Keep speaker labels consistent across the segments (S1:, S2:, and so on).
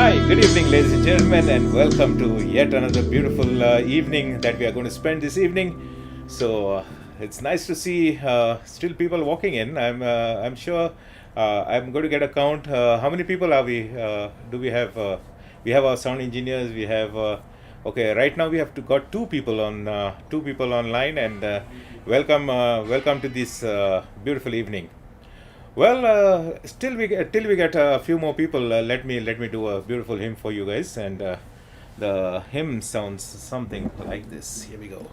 S1: Hi, good evening, ladies and gentlemen, and welcome to yet another beautiful evening that we are going to spend this evening. So it's nice to see still people walking in. I'm sure I'm going to get a count. How many people are we? Do we have? We have our sound engineers. We have. Okay, right now we have got two people online, and welcome to this beautiful evening. Well, till we get a few more people, let me do a beautiful hymn for you guys, and the hymn sounds something like this. Here we go.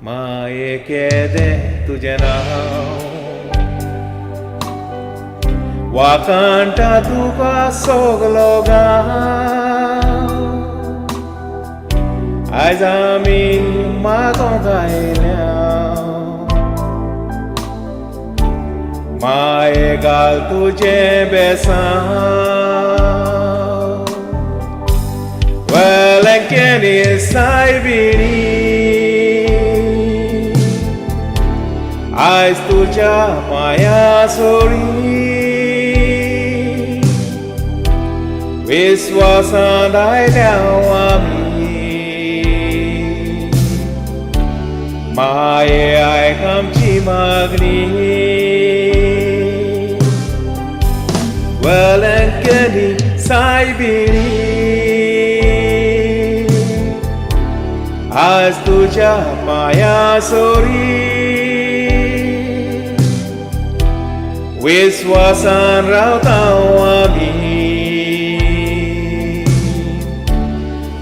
S1: माये के दे तुझे नाव wakanta tuka sogloga aizami magonga ilao maye gal tujhe besao welenkeni saibini Ais tuja maya sori Viswasandai dawami Maye ai kamchi magni Welenkeni saibini Ais tuja maya sori Wiswasan rautawami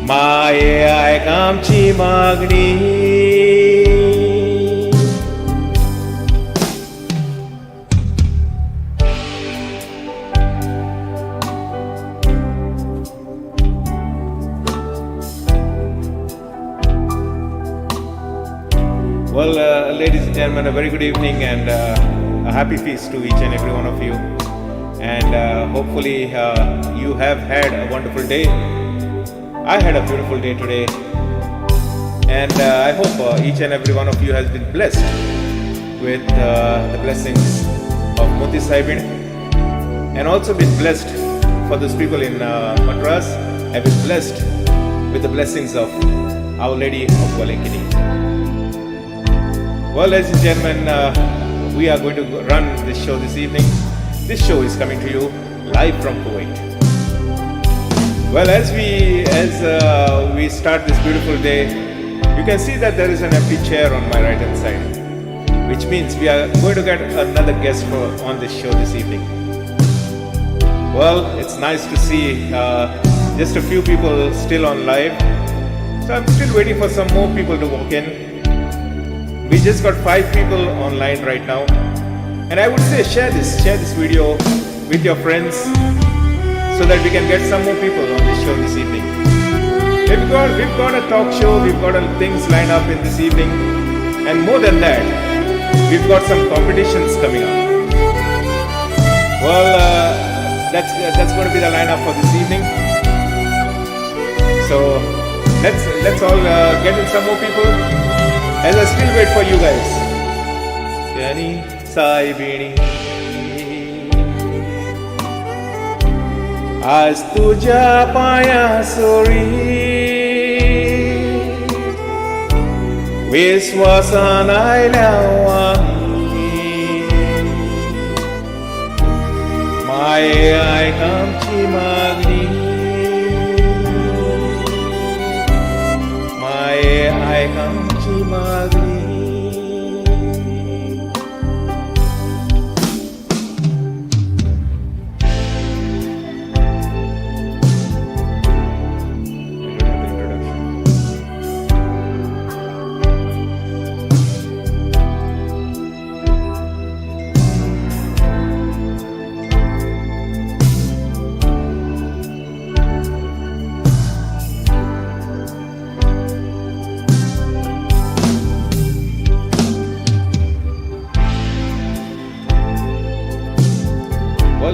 S1: Maye ai kamchi magni Well, ladies and gentlemen, a very good evening and a happy feast to each and every one of you, and hopefully you have had a wonderful day. I had a beautiful day today, and I hope each and every one of you has been blessed with the blessings of Moti Sahibin, and also been blessed for those people in Madras have been blessed with the blessings of Our Lady of Velankini. Well, ladies and gentlemen, we are going to run this show this evening. This show is coming to you live from Kuwait. Well, as we start this beautiful day, you can see that there is an empty chair on my right hand side, which means we are going to get another guest on this show this evening. Well, it's nice to see just a few people still on live. So I'm still waiting for some more people to walk in. We just got 5 people online right now, and I would say share this video with your friends so that we can get some more people on this show this evening. We've got a talk show, we've got things lined up in this evening, and more than that, we've got some competitions coming up. Well, that's going to be the lineup for this evening. So let's all get in some more people. As I still wait for you guys. Yani Saibini Aaj tuja paya sori Viswasan ailawami Maye ai kamchi magni Maye ai kamchi magni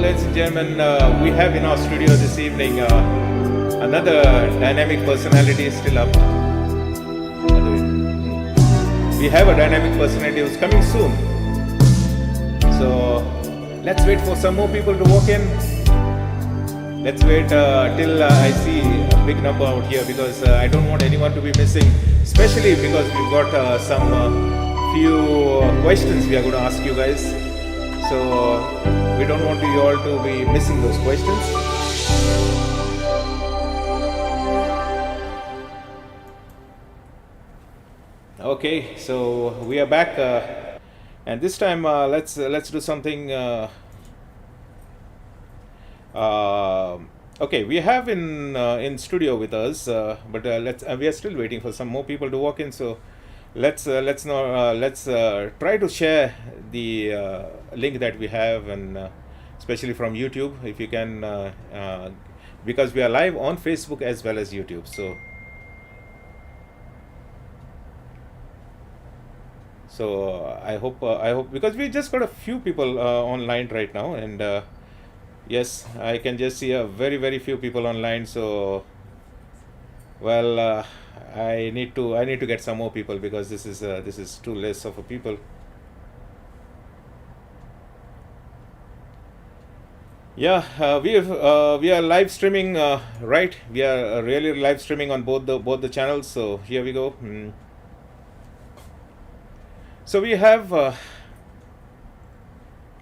S1: ladies and gentlemen, we have in our studio this evening another dynamic personality still up. We have a dynamic personality who's coming soon. So let's wait for some more people to walk in. Let's wait till I see a big number out here, because I don't want anyone to be missing, especially because we've got some few questions we are going to ask you guys. So we don't want you all to be missing those questions. Okay, so we are back, and this time let's do something. Okay, we have in studio with us, but we are still waiting for some more people to walk in. So let's try to share the link that we have, and especially from YouTube, if you can, because we are live on Facebook as well as YouTube. So I hope because we just got a few people online right now, and yes, I can just see a very few people online. So well, I need to get some more people, because this is too less of a people. Yeah, we are live streaming, right? We are really live streaming on both the channels. So here we go. So we have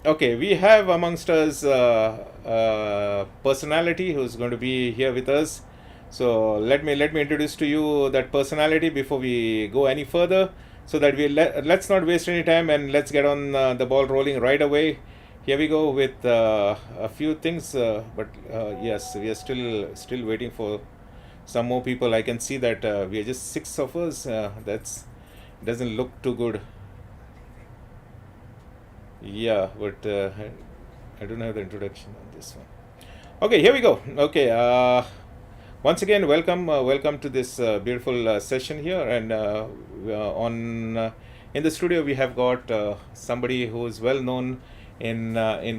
S1: okay, we have amongst us personality who's going to be here with us. So let me introduce to you that personality before we go any further, so that let's not waste any time, and let's get on the ball rolling right away. Here we go with a few things, but yes, we are still waiting for some more people. I can see that we are just 6 of us. That's doesn't look too good. Yeah, but I don't have the introduction on this one. Okay, here we go. Okay, once again, welcome to this beautiful session here, and in the studio we have got somebody who is well known in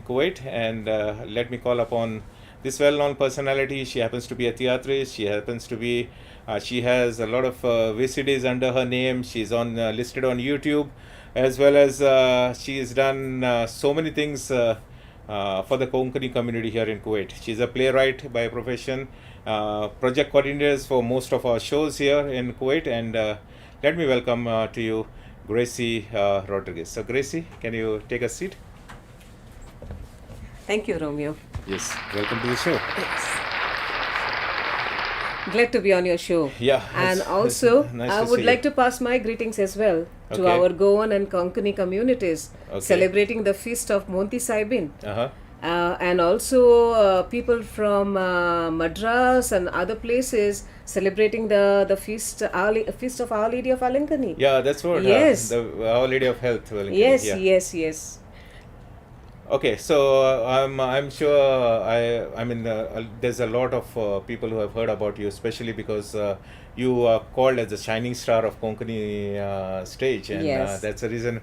S1: Kuwait, and let me call upon this well-known personality. She happens to be a theatrist. She happens to be she has a lot of VCDs under her name. She's listed on YouTube, as well as she has done so many things for the Konkani community here in Kuwait. She's a playwright by profession, project coordinators for most of our shows here in Kuwait, and let me welcome to you Gracie Rodriguez. So Gracie, can you take a seat?
S2: Thank you, Romeo.
S1: Yes, welcome to the show.
S2: Yes. Glad to be on your show.
S1: Yeah.
S2: And also,
S1: nice
S2: I would like to pass my greetings as well to
S1: Okay.
S2: our Goan and Konkani communities
S1: Okay.
S2: celebrating the feast of Monti Saibin.
S1: Uh-huh.
S2: And also people from Madras and other places celebrating the feast of Our Lady of Alankani.
S1: Yeah, that's what.
S2: Yes.
S1: Our Lady of Health. Wellington.
S2: Yes,
S1: Yeah.
S2: yes.
S1: Okay, so I'm sure I mean there's a lot of people who have heard about you, especially because you are called as the shining star of Konkani stage, and
S2: Yes.
S1: that's the reason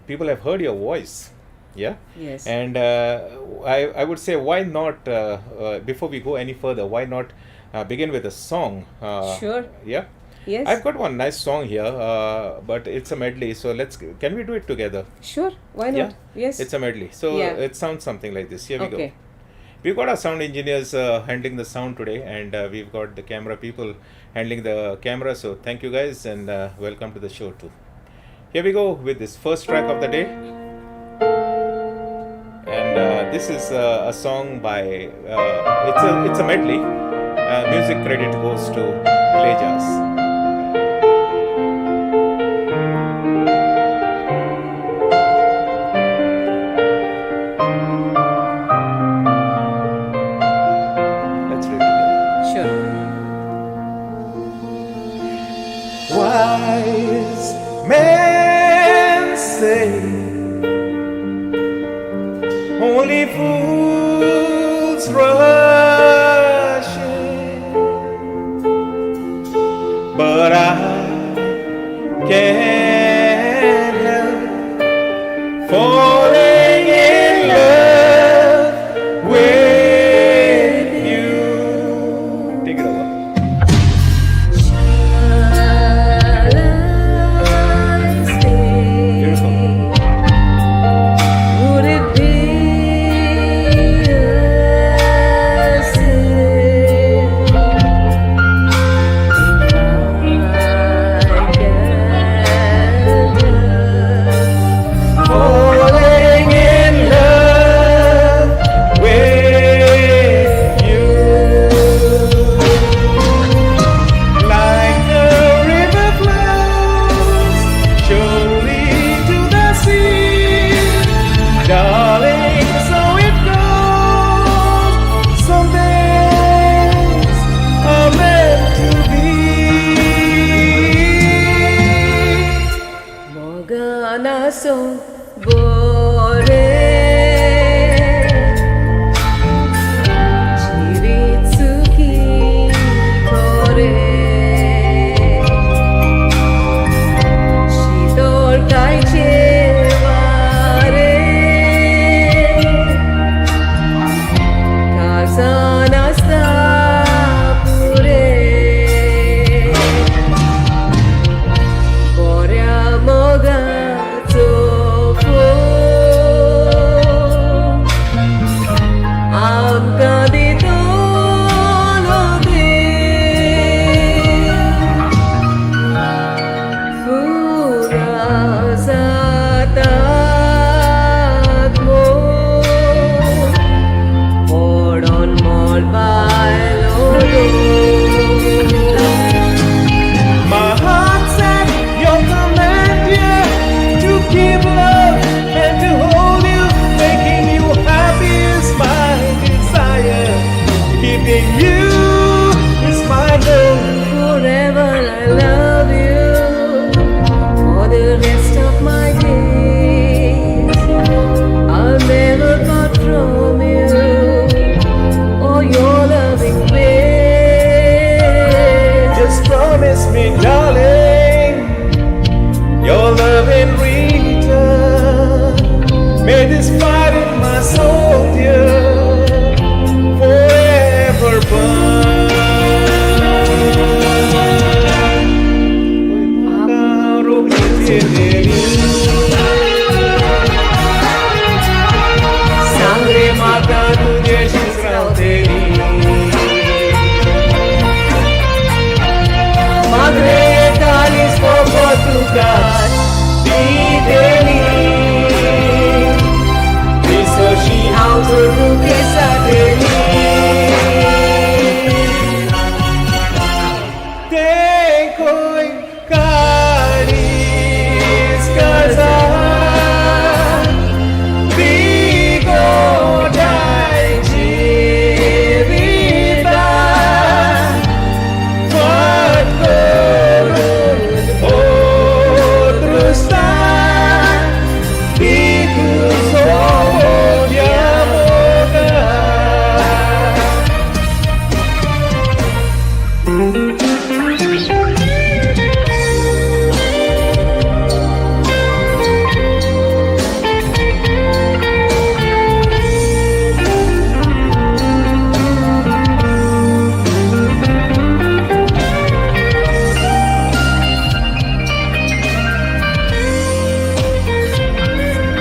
S1: people have heard your voice. Yeah.
S2: Yes.
S1: And I would say, why not before we go any further, why not begin with a song?
S2: Sure.
S1: Yeah.
S2: Yes.
S1: I've got one nice song here, but it's a medley. So can we do it together?
S2: Sure. Why not?
S1: Yeah.
S2: Yes.
S1: It's a medley. So
S2: Yeah.
S1: it sounds something like this. Here we go.
S2: Okay.
S1: We've got our sound engineers handling the sound today, and we've got the camera people handling the camera. So thank you guys, and welcome to the show too. Here we go with this first track of the day. And this is a song by, it's a medley. Music credit goes to Klejas. Let's read together.
S2: Sure.
S1: Wise men say only fools rush in, but I can't help falling in love
S2: Bore Jirit sukhi kore Shitol taiche vare Kazan asta pure Borya moga tofo Amka ditolo de Fura zatat mo Pordon mol bailolo
S1: My heart said your command, yeah, to give love and to hold you, making you happy is my desire. Keeping you is my goal.
S2: Forever I love you for the rest of my days. I'll never part from you or your loving ways.
S1: Just promise me, darling, your love in return. May this fire in my soul, dear, forever burn. Sangre mata tujhe shisrauteri. Madre calis poco tucat videli. Risoshi auto ruke sateli. Dekoi caris casar. Digo dai jivita. Outros tá Fico só de amor.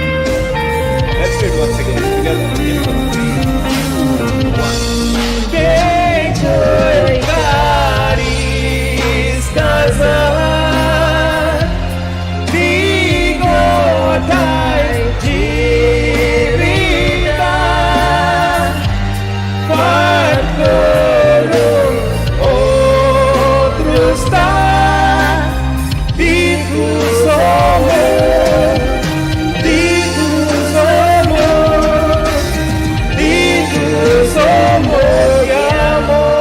S1: Let's do it once again together. Dekoi caris casar. Digo dai jivita. Farkolo outros tá. Digo somos. Digo somos. Digo somos de amor.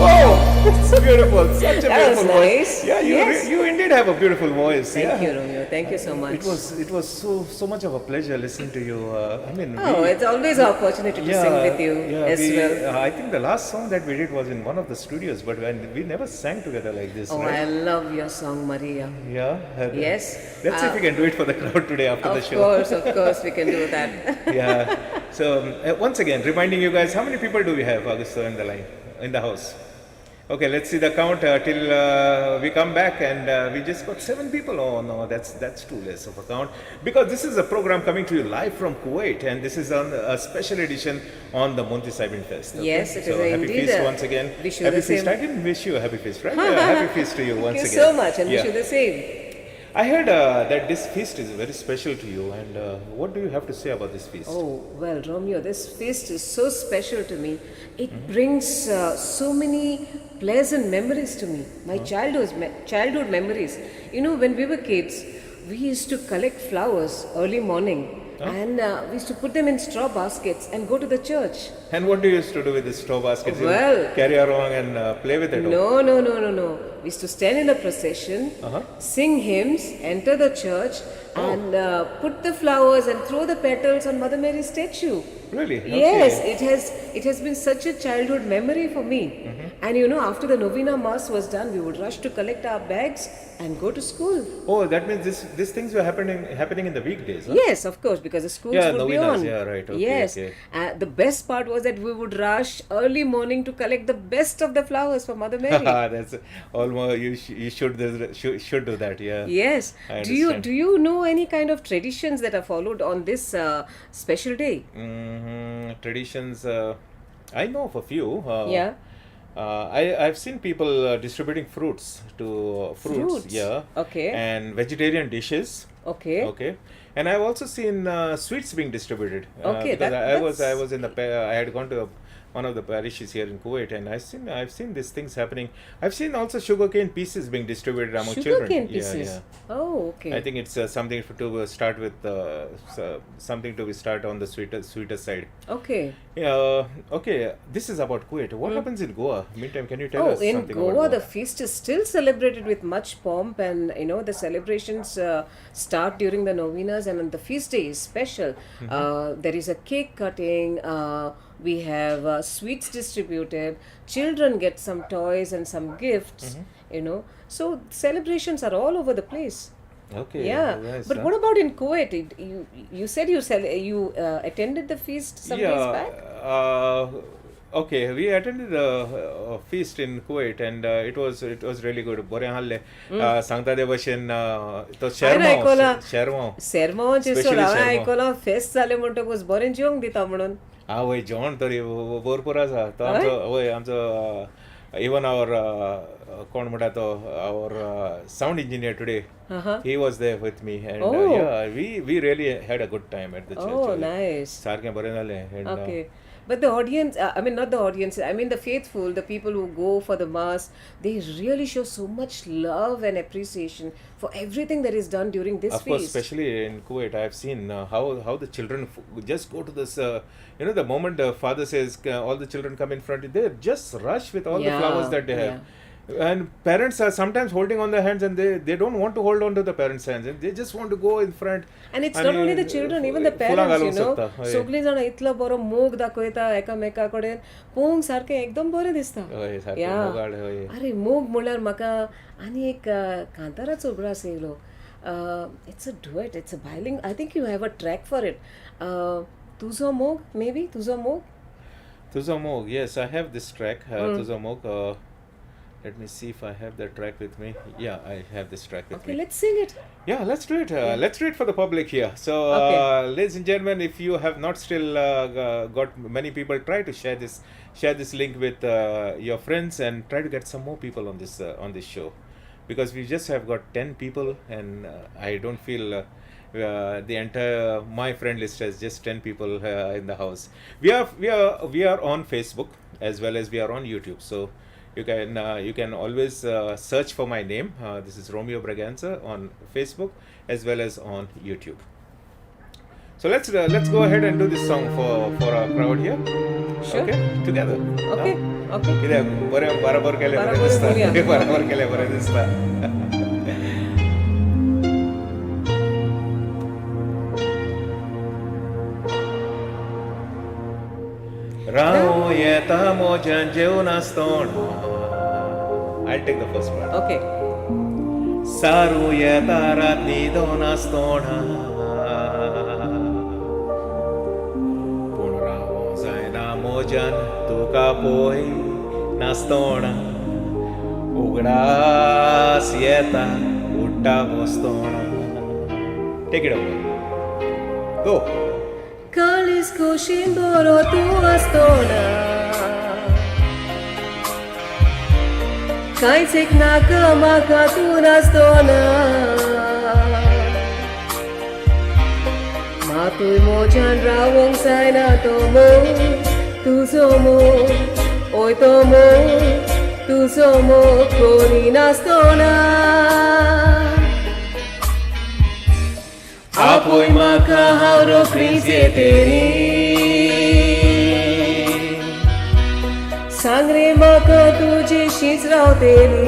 S1: Oh, it's beautiful. Such a
S2: That was
S1: beautiful voice.
S2: nice.
S1: Yeah,
S2: Yes.
S1: you indeed have a beautiful voice.
S2: Thank
S1: yeah.
S2: you, Romeo. Thank you so much.
S1: It was so much of a pleasure listening to you. I mean,
S2: Oh, it's always an opportunity to sing with you as well.
S1: I think the last song that we did was in one of the studios, but we never sang together like this.
S2: Oh,
S1: right?
S2: I love your song, Maria.
S1: Yeah.
S2: Yes.
S1: Let's see if we can do it for the crowd today after the
S2: Of
S1: show.
S2: course, we can do that.
S1: Yeah. So once again, reminding you guys, how many people do we have, Augusto, in the line, in the house? Okay, let's see the count till we come back, and we just got 7 people. Oh no, that's too less of a count, because this is a program coming to you live from Kuwait, and this is on a special edition on the Monty Saibin Fest. Okay?
S2: Yes, it is
S1: so happy
S2: indeed
S1: feast
S2: a-
S1: once again.
S2: wish you
S1: Happy
S2: the
S1: feast.
S2: same.
S1: I didn't wish you a happy feast, right? Yeah, happy feast to you once
S2: Thank you
S1: again.
S2: so much, and wish you the same.
S1: I heard that this feast is very special to you, and what do you have to say about this feast?
S2: Oh, well, Romeo, this feast is so special to me. It brings so many pleasant memories to me, my childhood memories. You know, when we were kids, we used to collect flowers early morning And we used to put them in straw baskets and go to the church.
S1: And what do you used to do with the straw baskets? You
S2: Well-
S1: carry along and play with it?
S2: No. We used to stand in the procession,
S1: Uh-huh.
S2: sing hymns, enter the church, and put the flowers and throw the petals on Mother Mary's statue.
S1: Really? Okay.
S2: Yes, it has been such a childhood memory for me. And you know, after the novena mass was done, we would rush to collect our bags and go to school.
S1: Oh, that means these things were happening in the weekdays, huh?
S2: Yes, of course, because the schools
S1: Yeah,
S2: would be
S1: novenas,
S2: on.
S1: yeah, right, okay,
S2: yes,
S1: okay.
S2: The best part was that we would rush early morning to collect the best of the flowers for Mother Mary.
S1: That's almost you should do that. Yeah.
S2: Yes.
S1: I
S2: Do you
S1: understand.
S2: know any kind of traditions that are followed on this special day?
S1: Traditions. I know of a few.
S2: Yeah.
S1: I've seen people distributing fruits to
S2: Fruits?
S1: yeah,
S2: Okay.
S1: and vegetarian dishes.
S2: Okay.
S1: Okay, and I've also seen sweets being distributed.
S2: Okay,
S1: because
S2: that-
S1: I was
S2: that's-
S1: in the I had gone to one of the parishes here in Kuwait, and I've seen these things happening. I've seen also sugarcane pieces being distributed among children.
S2: Sugarcane
S1: Yeah,
S2: pieces.
S1: yeah.
S2: Oh, okay.
S1: I think it's something to start with, something to start on the sweeter side.
S2: Okay.
S1: Okay, this is about Kuwait. What happens in Goa? Meantime, can you tell
S2: Oh,
S1: us
S2: in
S1: something
S2: Goa,
S1: about
S2: the feast is still celebrated with much pomp, and you know the celebrations start during the novenas, and on the feast day is special. There is a cake cutting. We have sweets distributed. Children get some toys and some gifts. You know, so celebrations are all over the place.
S1: Okay,
S2: Yeah,
S1: nice,
S2: but
S1: huh?
S2: what about in Kuwait? You said you attended the feast some days back.
S1: Okay, we attended a feast in Kuwait, and it was really good. Bore halle sangta devashin to
S2: ऐकला.
S1: shermo.
S2: Sermon
S1: Especially
S2: चिसो लावा
S1: Shermo.
S2: ऐकला fest जाले म्हणटकूच बरें जेवंक दिता म्हणून.
S1: वय जेवण तरी भरपूर आसा तो आमचो even our कोण म्हणटा तो our sound engineer today, he was there with me, and
S2: Oh.
S1: yeah, we really had a good time at the church.
S2: Oh, nice.
S1: सारकें बरें जालें, and
S2: Okay. But the audience, I mean, not the audience, I mean the faithful, the people who go for the mass, they really show so much love and appreciation for everything that is done during this
S1: of course,
S2: feast.
S1: especially in Kuwait, I have seen how the children just go to this. The moment the father says all the children come in front, they just rush with all the
S2: Yeah,
S1: flowers that they have. And parents are sometimes holding on their hands, and they don't want to hold on to the parents' hands, and they just want to go in front.
S2: And it's not only the children, even the
S1: फुलां
S2: parents,
S1: घालूंक
S2: you know.
S1: सोदता, हय.
S2: सगळीं जाणां इतलो बरो मोग दाखयता एकामेका कडेन पळोवंक सारकें एकदम बरें दिसता.
S1: हय, सारकें
S2: Yeah.
S1: मोगाळ, हय.
S2: अरे मोग म्हणल्यार म्हाका आनी एक कांताराचो उगडास येयलो. It's a duet, it's a biling. I think you have a track for it. तुझो मोग, maybe? तुझो मोग?
S1: Tuzo Mog, yes, I have this track, Tuzo Mog. Let me see if I have that track with me. Yeah, I have this track with
S2: Okay,
S1: me.
S2: let's sing it.
S1: Yeah, let's do it. Let's do it for the public here. So,
S2: Okay.
S1: ladies and gentlemen, if you have not still got many people, try to share this link with your friends, and try to get some more people on this show, because we just have got 10 people, and I don't feel. The entire my friend list has just 10 people in the house. We are on Facebook as well as we are on YouTube. So you can always search for my name. This is Romeo Braganza on Facebook as well as on YouTube. So let's go ahead and do this song for our crowd here.
S2: Sure.
S1: Okay, together.
S2: Okay, okay.
S1: कित्याक बरें बराबर केलें बरें
S2: बराबर
S1: दिसता.
S2: करूया.
S1: बराबर केलें बरें दिसता. राव येता मोज्यान जेवनासतना. I'll take the first part.
S2: Okay.
S1: सारू येता राती दोनासतना. पूण रावो जायना मोज्यान तुका पळय नासतना. उगडास येता उडटा बसतना. Take it over. Go.
S2: काळीज खोशीन बरो तूं आसतना कांयच एक नाका म्हाका तूं नासतना मातूय मोज्यान रावोंक जायना तो मोग तुजो मोग ओय तो मोग तुजो मोग कोणी नासतना Apoy makahauro krizieteeni Sangre maka tuji shizrauteni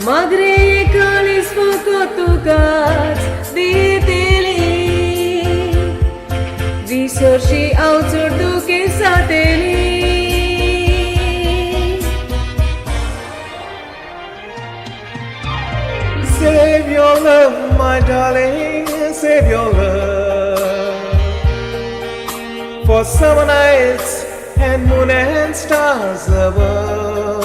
S2: Magre kalis fokotukas diteli Visorshi autur duke sateli
S1: Save your love, my darling, save your love for summer nights and moon and stars above.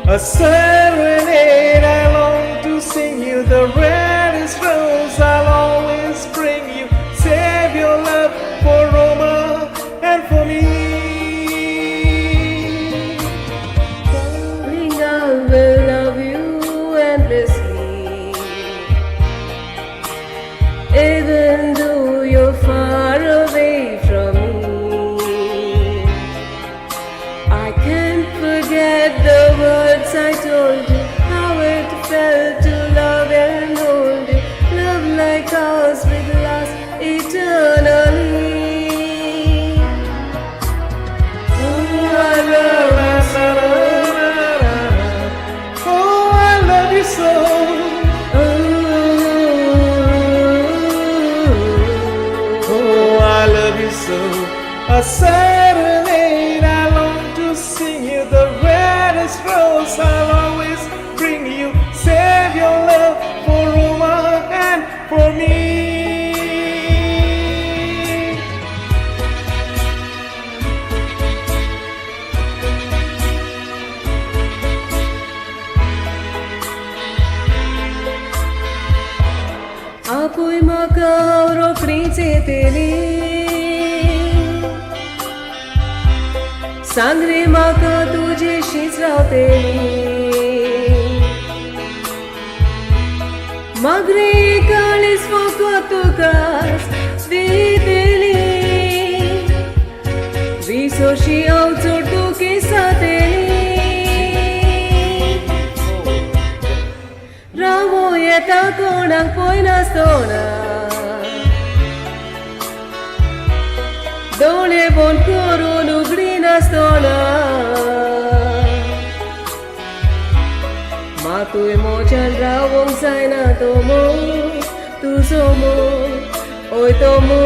S1: A serenade I long to sing you, the reddest rose I'll always bring you. Save your love for Roma and for me.
S2: Darling, I will love you endlessly even though you're far away from me. I can't forget the words I told you, how it felt to love and hold you, love like ours will last eternally. Oh, I love
S1: Oh, I love you so. Oh, I love you so. A serenade I long to sing you, the reddest rose I'll always bring you. Save your love for Roma and for me.
S2: Apoy makahauro krizieteeni Sangre maka tuji shizrauteni Magre kalis fokotukas diteli Visorshi autur duke sateli Ramo eta konak poinastona Dole bon koronu grinastona Matu emojan rawong saina tomo Tu somo Oi tomo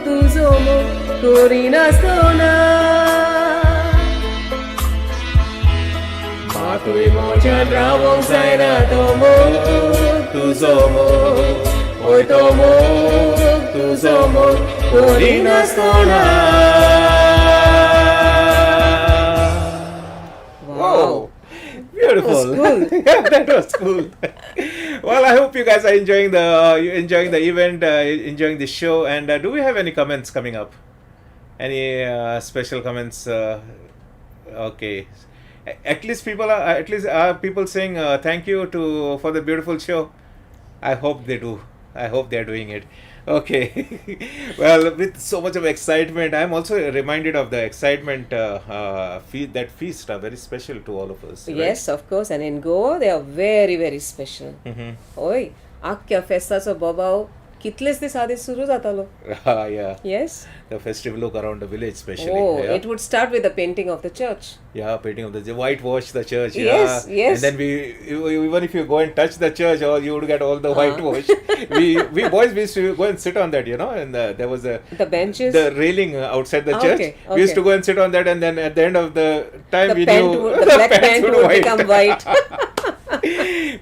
S2: Tu somo Korinastona Matu emojan rawong saina tomo Tu somo Oi tomo Tu somo Korinastona.
S1: Wow. Beautiful.
S2: That was cool.
S1: Yeah, that was cool. Well, I hope you guys are enjoying the event, enjoying the show. And do we have any comments coming up? Any special comments? Okay. At least people saying thank you for the beautiful show. I hope they do. I hope they're doing it. Okay. Well, with so much of excitement, I'm also reminded of the excitement that feast are very special to all of us. Right?
S2: Yes, of course. And in Goa, they are very, very special. Oi, आख्या फेस्ताचो बोबाव कितलेच दीस आदी सुरू जातालो.
S1: Yeah.
S2: Yes.
S1: The festive look around the village, especially.
S2: Oh,
S1: yeah.
S2: it would start with the painting of the church.
S1: Yeah, painting of the whitewash the church.
S2: Yes,
S1: yeah.
S2: yes.
S1: And then even if you go and touch the church, or you would get all the whitewash. we boys used to go and sit on that, and there was the
S2: benches,
S1: the railing outside the church.
S2: Okay.
S1: We used to go and sit on that, and then at the end of the time,
S2: the
S1: we
S2: paint
S1: knew
S2: the black paint would
S1: white.
S2: become white.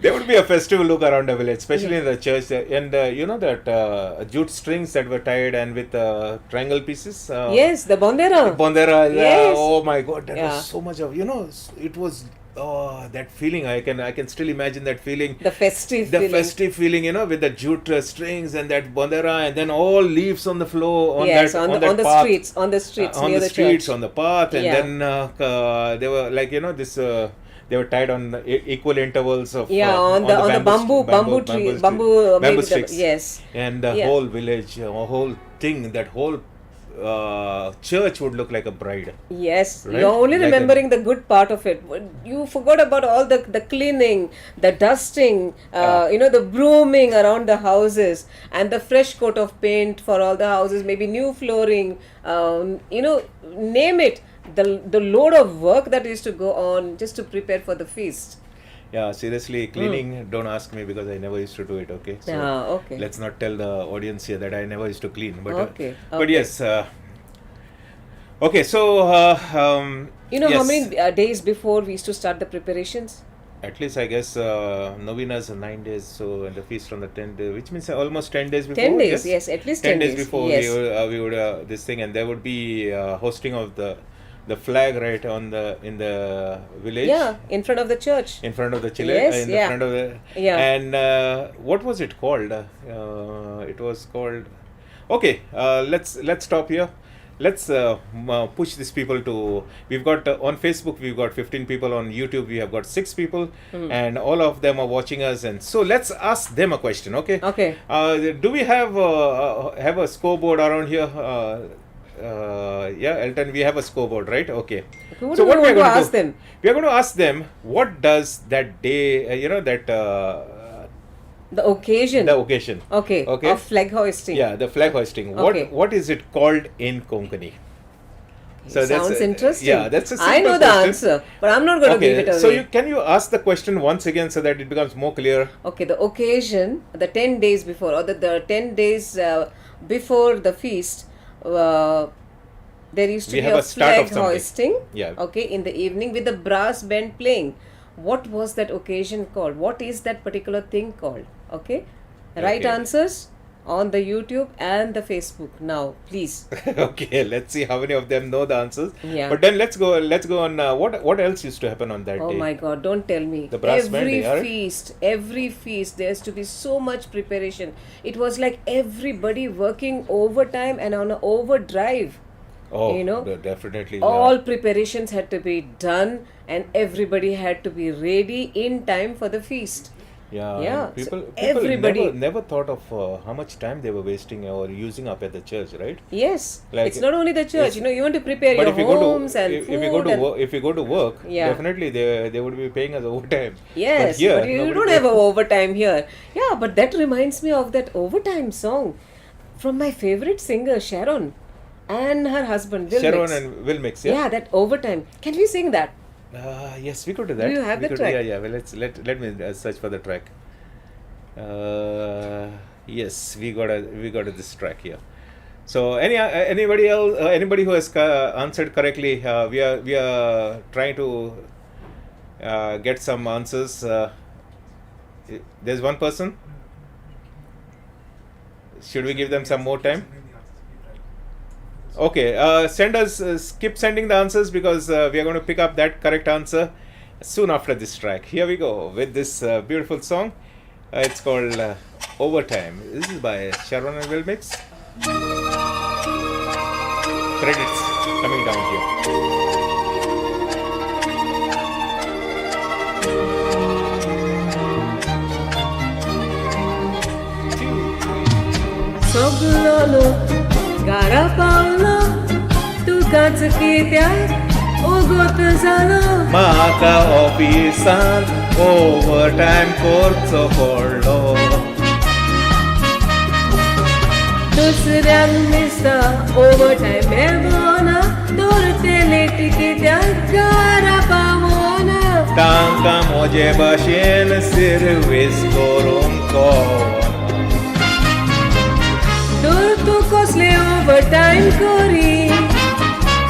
S1: There would be a festival look around the village, especially in the church. And you know that jute strings that were tied and with triangle pieces.
S2: Yes, the bondera.
S1: Bondera.
S2: Yes.
S1: Oh my God, that
S2: Yeah.
S1: was so much of it was. Oh, that feeling! I can still imagine that feeling.
S2: The festive feeling.
S1: Festive feeling, with the jute strings and that bandera, and then all leaves on the floor on
S2: yes,
S1: that
S2: on
S1: that
S2: the
S1: path,
S2: streets, on the streets
S1: on
S2: near
S1: the
S2: the
S1: streets,
S2: church.
S1: on the path, and
S2: Yeah.
S1: then they were like this. They were tied on equal intervals of
S2: on the bamboo tree, bamboo
S1: bamboo sticks.
S2: yes.
S1: And the
S2: Yeah.
S1: whole village, whole thing, that whole church would look like a bride.
S2: Yes,
S1: Right?
S2: you're only
S1: Like
S2: remembering the good part of it. You forgot about all the cleaning, the dusting, the brooming around the houses, and the fresh coat of paint for all the houses, maybe new flooring, name it. The load of work that used to go on just to prepare for the feast.
S1: Yeah, seriously, cleaning, don't ask me because I never used to do it, okay? So
S2: Okay.
S1: let's not tell the audience here that I never used to clean. But,
S2: Okay,
S1: but
S2: okay.
S1: yes. Okay, so.
S2: You know how
S1: yes,
S2: many days before we used to start the preparations?
S1: At least I guess novenas are 9 days, so and the feast on the 10th day, which means almost 10 days before.
S2: 10 days, yes, at least 10
S1: days
S2: days,
S1: before
S2: yes.
S1: we would this thing, and there would be hosting of the flag right on in the village.
S2: Yeah, in front of the church.
S1: In front of the chile,
S2: Yes,
S1: in
S2: yeah.
S1: the front of the
S2: Yeah.
S1: and what was it called? It was called. Okay, let's stop here. Let's push these people to. We've got on Facebook. We've got 15 people on YouTube. We have got 6 people, and all of them are watching us. And so let's ask them a question. Okay.
S2: Okay.
S1: Do we have a scoreboard around here? Yeah, Elton, we have a scoreboard, right? Okay.
S2: Who
S1: So
S2: do
S1: what
S2: we
S1: we are
S2: want to
S1: going to
S2: ask
S1: do?
S2: them?
S1: We are going to ask them what does that day,
S2: The occasion.
S1: the occasion.
S2: Okay.
S1: Okay.
S2: Of flag hoisting.
S1: Yeah, the flag hoisting.
S2: Okay.
S1: What is it called in Konkani? So
S2: Sounds interesting.
S1: Yeah, that's a simple
S2: I know the
S1: question.
S2: answer, but I'm not going to give it away.
S1: So can you ask the question once again so that it becomes more clear?
S2: Okay, the occasion, the 10 days before, or the 10 days before the feast, there used to
S1: We
S2: be
S1: have
S2: a
S1: a start of
S2: flag
S1: something.
S2: hoisting.
S1: Yeah.
S2: Okay, in the evening with the brass band playing. What was that occasion called? What is that particular thing called? Okay, right
S1: Okay.
S2: answers on the YouTube and the Facebook now, please.
S1: Okay, let's see how many of them know the answers.
S2: Yeah.
S1: But then let's go on. What else used to happen on that
S2: Oh
S1: day?
S2: my God, don't tell me.
S1: The brass band
S2: every
S1: day, right?
S2: every feast, there's to be so much preparation. It was like everybody working overtime and on an overdrive.
S1: Oh,
S2: you know,
S1: definitely.
S2: All preparations had to be done and everybody had to be ready in time for the feast.
S1: Yeah,
S2: Yeah,
S1: and
S2: so
S1: people
S2: everybody-
S1: never thought of how much time they were wasting or using up at the church, right?
S2: Yes,
S1: Like,
S2: it's not only the church,
S1: it's-
S2: you want to prepare
S1: But
S2: your
S1: if you go
S2: homes
S1: to
S2: and
S1: if
S2: food.
S1: you go to
S2: and-
S1: if you go to work,
S2: Yeah.
S1: definitely they would be paying us overtime.
S2: Yes,
S1: but, here,
S2: but you
S1: nobody
S2: don't
S1: pays.
S2: have a overtime here. Yeah, but that reminds me of that overtime song from my favorite singer Sharon and her husband Will
S1: Sharon
S2: Mix.
S1: and Will Mix, yeah.
S2: Yeah, that overtime. Can we sing that?
S1: Yes, we could do that.
S2: Do you have
S1: we
S2: the
S1: could,
S2: track?
S1: Yeah. Well, let me search for the track. Yes, we got this track here. So anybody else, anybody who has answered correctly, we are trying to get some answers. There's one person. Should we give them some more time? Okay, keep sending the answers because we are going to pick up that correct answer soon after this track. Here we go with this beautiful song. It's called Overtime. This is by Sharon and Will Mix. Credits coming down here.
S2: Soglolo, Garapalo, tugac kityat, ugot zalo.
S1: Maka ofisan overtime korco polo.
S2: दुसऱ्यांक दिसता overtime मेळना, दोरते late कित्याक घरा पावना.
S1: तांकां मोजे भाशेन service करूंक कळना.
S2: तर तूं कसले overtime करी.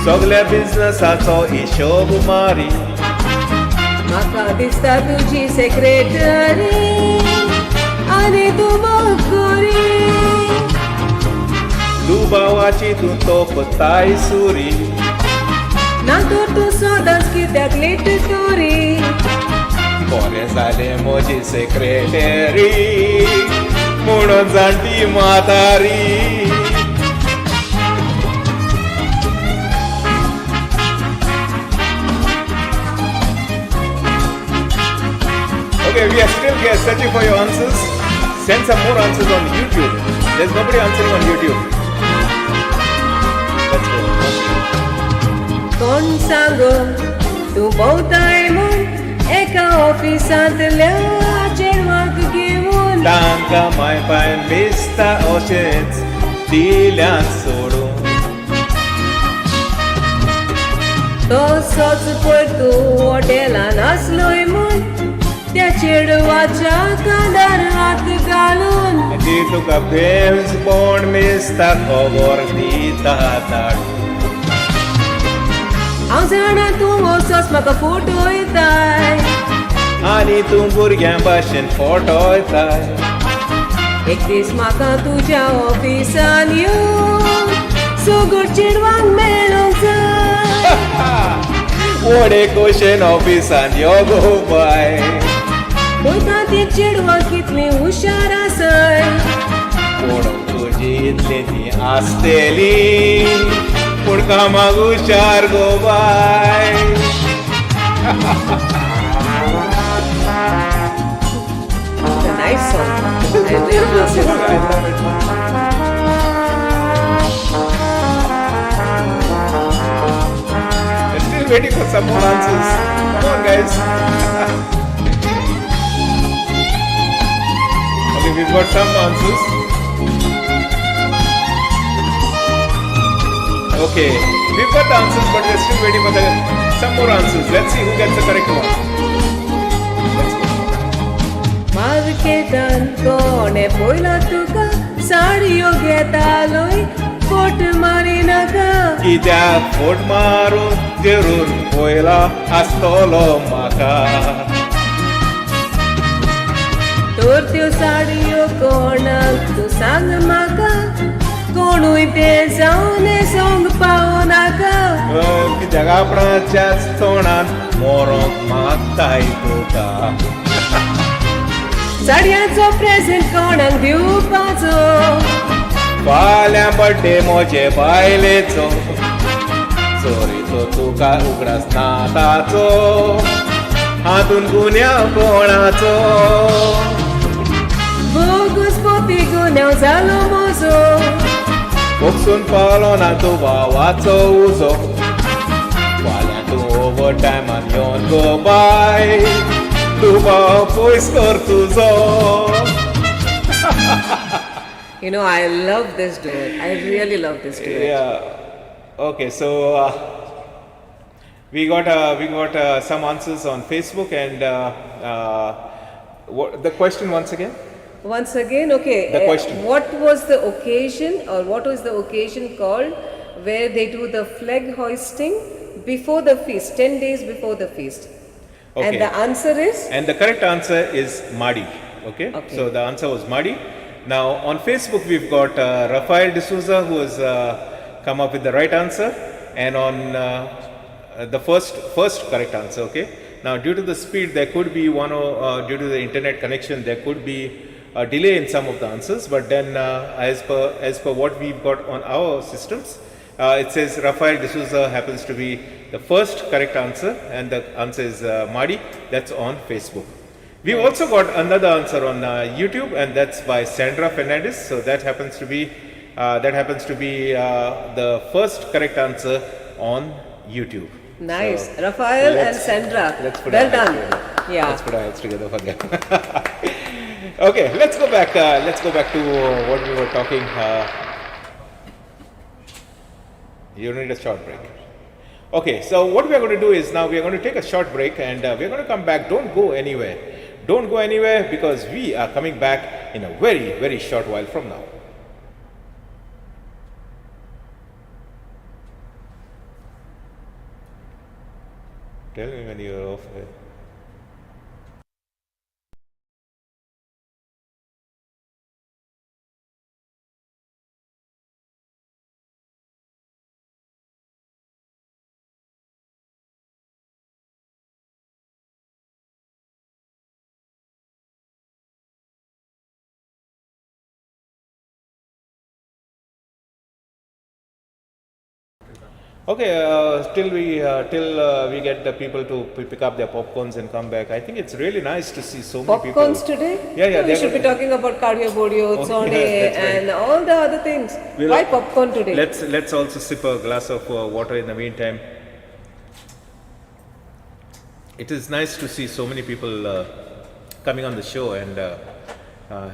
S1: सगळ्या बिझनसाचो हिशोब मारी.
S2: म्हाका दिसता तुजी सेक्रेटरी आनी तूं मकोरी.
S1: दुबावाची तूं तोपताय सुरी.
S2: ना तर तूं सदांच कित्याक लेट करी.
S1: बरें जालें म्हजी सेक्रेटरी म्हणून जाणटी म्हातारी. Okay, we are still searching for your answers. Send some more answers on YouTube. There's nobody answering on YouTube.
S2: कोण सांगो तूं भोंवताय म्हूण एका ऑफिसांतल्या चेडवाक घेवन
S1: तांकां मायपायन दिसता अशेंच दिल्यान सोडून
S2: तसोच पळय तूं हॉटेलान आसलोय म्हूण त्या चेडवाच्या कांदार हात घालून
S1: ती तुका बेल्स बोंड मेस्ता खबर दिता धाडून
S2: हांव जाणा तूं वचोस म्हाका फोटो येताय
S1: आनी तूं भुरग्यां भाशेन फोटोयताय
S2: एक दीस म्हाका तुज्या ऑफिसान येवन सोगोड चेडवांक मेळोंक जाय
S1: वडे कोशेन ऑफिसान यो गो बाय
S2: पळयता ती चेडवां कितली हुशार आसाय
S1: पूण तुजी इतली ती आसतेली पूण कामाक हुशार गो bye
S2: It's a nice song. I really love this
S1: I
S2: song.
S1: love it. We're still waiting for some more answers. Come on, guys. Okay, we've got some answers. Okay, we've got the answers, but we're still waiting for some more answers. Let's see who gets the correct one. Let's go.
S2: मार्केटान कोणे पळयलो तुका साडयो घेतालोय फोट मारी नाका
S1: कित्याक फोट मारून जेरून पयला आसतलो म्हाका
S2: तर त्यो साडयो कोणाक तूं सांग म्हाका कोणूय ते जावन सोंग पावो नाका
S1: कित्याक आपणाच्याच तोंडान मोरोंक मागताय तुका
S2: साडयांचो प्रेझेंट कोणाक दिवपाचो
S1: फाल्यां बड्डे म्हजे बायलेचो चोरीचो तुका उगडास ना ताचो हातून गुन्या कोणाचो
S2: बोगूस पोती गुन्यांव जालो म्हजो
S1: बोगसून पावलो ना तूं भावाचो उजो फाल्यां तूं ओवर टायमान येवन गो बाय तूं भाव पयस कर तुजो
S2: You know, I love this duet. I really love this duet.
S1: Yeah. Okay. So we got some answers on Facebook, and what the question once again?
S2: Once again, okay.
S1: The question.
S2: What was the occasion, or what was the occasion called, where they do the flag hoisting before the feast, 10 days before the feast?
S1: Okay.
S2: And the answer is?
S1: And the correct answer is Madi. Okay.
S2: Okay.
S1: So the answer was Madi. Now on Facebook we've got Rafael D'Souza who has come up with the right answer, and on the first correct answer. Okay. Now due to the speed there could be due to the internet connection there could be a delay in some of the answers, but then as per what we've got on our systems, it says Rafael D'Souza happens to be the first correct answer, and the answer is Madi. That's on Facebook. We've also got another answer on YouTube, and that's by Sandra Fernandez. So that happens to be the first correct answer on YouTube.
S2: Nice.
S1: So
S2: Rafael and Sandra.
S1: Let's put
S2: Well
S1: our
S2: done.
S1: hands together.
S2: Yeah.
S1: Let's put our hands together for them. Okay, let's go back. Let's go back to what we were talking. You need a short break. Okay, so what we are going to do is now we are going to take a short break, and we are going to come back. Don't go anywhere. Don't go anywhere, because we are coming back in a very, very short while from now. Tell me when you're off. Okay, till we get the people to pick up their popcorns and come back. I think it's really nice to see so many people.
S2: Popcorns today?
S1: Yeah,
S2: We should be talking about cardio bodio,
S1: Oh,
S2: tsone,
S1: yes, that's right.
S2: and all the other things.
S1: We'll-
S2: Why popcorn today?
S1: Let's also sip a glass of water in the meantime. it is nice to see so many people coming on the show and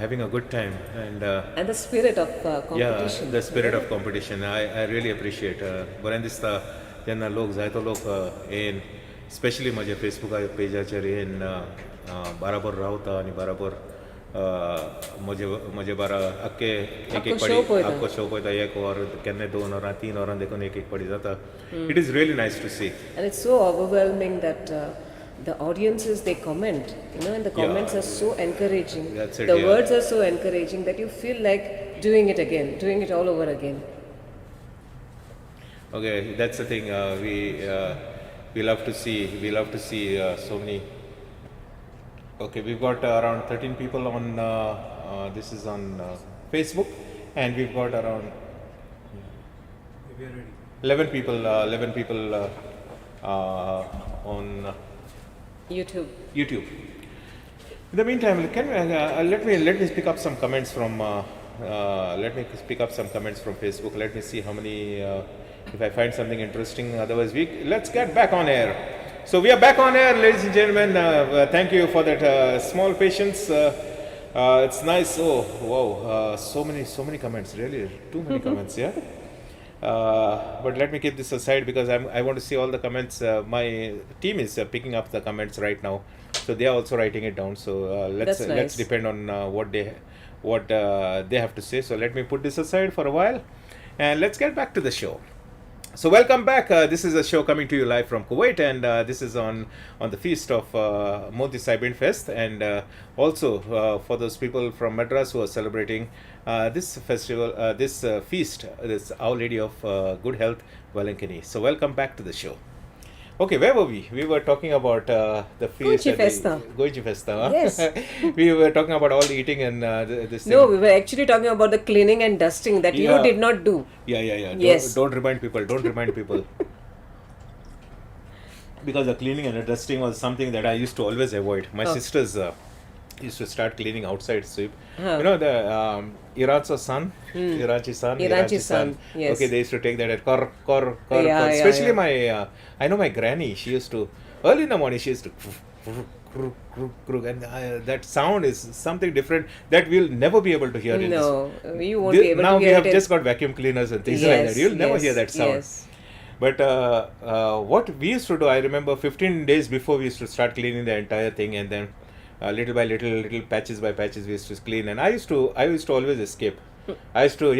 S1: having a good time
S2: And the spirit of
S1: yeah,
S2: competition.
S1: the spirit of competition. I really appreciate. बरें दिसता जेन्ना लोक जायतो लोक येन specially म्हज्या फेसबुका पेजाचेर येन बराबर रावता आनी बराबर म्हजे बारा आख्खे एक एक
S2: show
S1: पाटी
S2: पळयता.
S1: आख्खो शो पळयता एक वर केन्ना 2 वरां 3 वरां देखून एक एक पाटी जाता. It is really nice to see.
S2: And it's so overwhelming that the audiences they comment, and the comments are so encouraging.
S1: That's it,
S2: The
S1: yeah.
S2: words are so encouraging that you feel like doing it again, doing it all over again.
S1: Okay, that's the thing. We love to see so many. Okay, we've got around 13 people on. This is on Facebook, and we've got around 11 people. 11 people on
S2: YouTube.
S1: YouTube. In the meantime, can we, let me pick up some comments from. Let me pick up some comments from Facebook. Let me see how many. If I find something interesting, otherwise let's get back on air. So we are back on air, ladies and gentlemen. Thank you for that small patience. It's nice. Oh wow, so many comments. Really, too many comments. Yeah. But let me keep this aside because I want to see all the comments. My team is picking up the comments right now, so they are also writing it down. So
S2: That's nice.
S1: let's depend on what they have to say. So let me put this aside for a while, and let's get back to the show. So welcome back. This is a show coming to you live from Kuwait, and this is on the feast of Moti Saibin Fest, and also for those people from Madras who are celebrating this festival, this feast, this Our Lady of Good Health, Valankini. So welcome back to the show. Okay, where were we? We were talking about the feast.
S2: Goji
S1: and
S2: Festa.
S1: Goji Festa. Huh?
S2: Yes.
S1: We were talking about all the eating and this thing.
S2: No, we were actually talking about the cleaning and dusting that you
S1: Yeah.
S2: did not do.
S1: Yeah.
S2: Yes.
S1: Don't remind people. Don't remind people. Because the cleaning and the dusting was something that I used to always avoid. My sisters used to start cleaning outside sweep.
S2: Huh.
S1: You know the Irachi san,
S2: Irachi san, yes.
S1: Okay, they used to take that at kor.
S2: Yeah,
S1: Especially
S2: yeah.
S1: my, I know my granny. She used to early in the morning. She used to. And that sound is something different that we'll never be able to hear in
S2: No,
S1: this.
S2: you won't be able
S1: Now
S2: to
S1: we
S2: hear
S1: have
S2: it.
S1: just got vacuum cleaners and things like that. You'll never hear that sound.
S2: Yes.
S1: But what we used to do, I remember 15 days before we used to start cleaning the entire thing, and then little by little, patches by patches, we used to clean. And I used to always escape. I used to,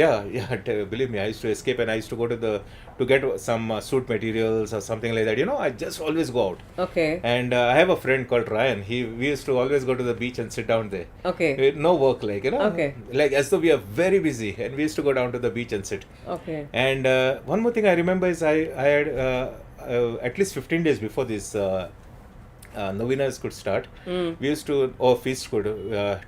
S1: believe me, I used to escape, and I used to go to get some suit materials or something like that. I just always go out.
S2: Okay.
S1: And I have a friend called Ryan. We used to always go to the beach and sit down there.
S2: Okay.
S1: No work,
S2: Okay.
S1: like as though we are very busy, and we used to go down to the beach and sit.
S2: Okay.
S1: And one more thing I remember is I had at least 15 days before this novenas could start. We used to, or feast could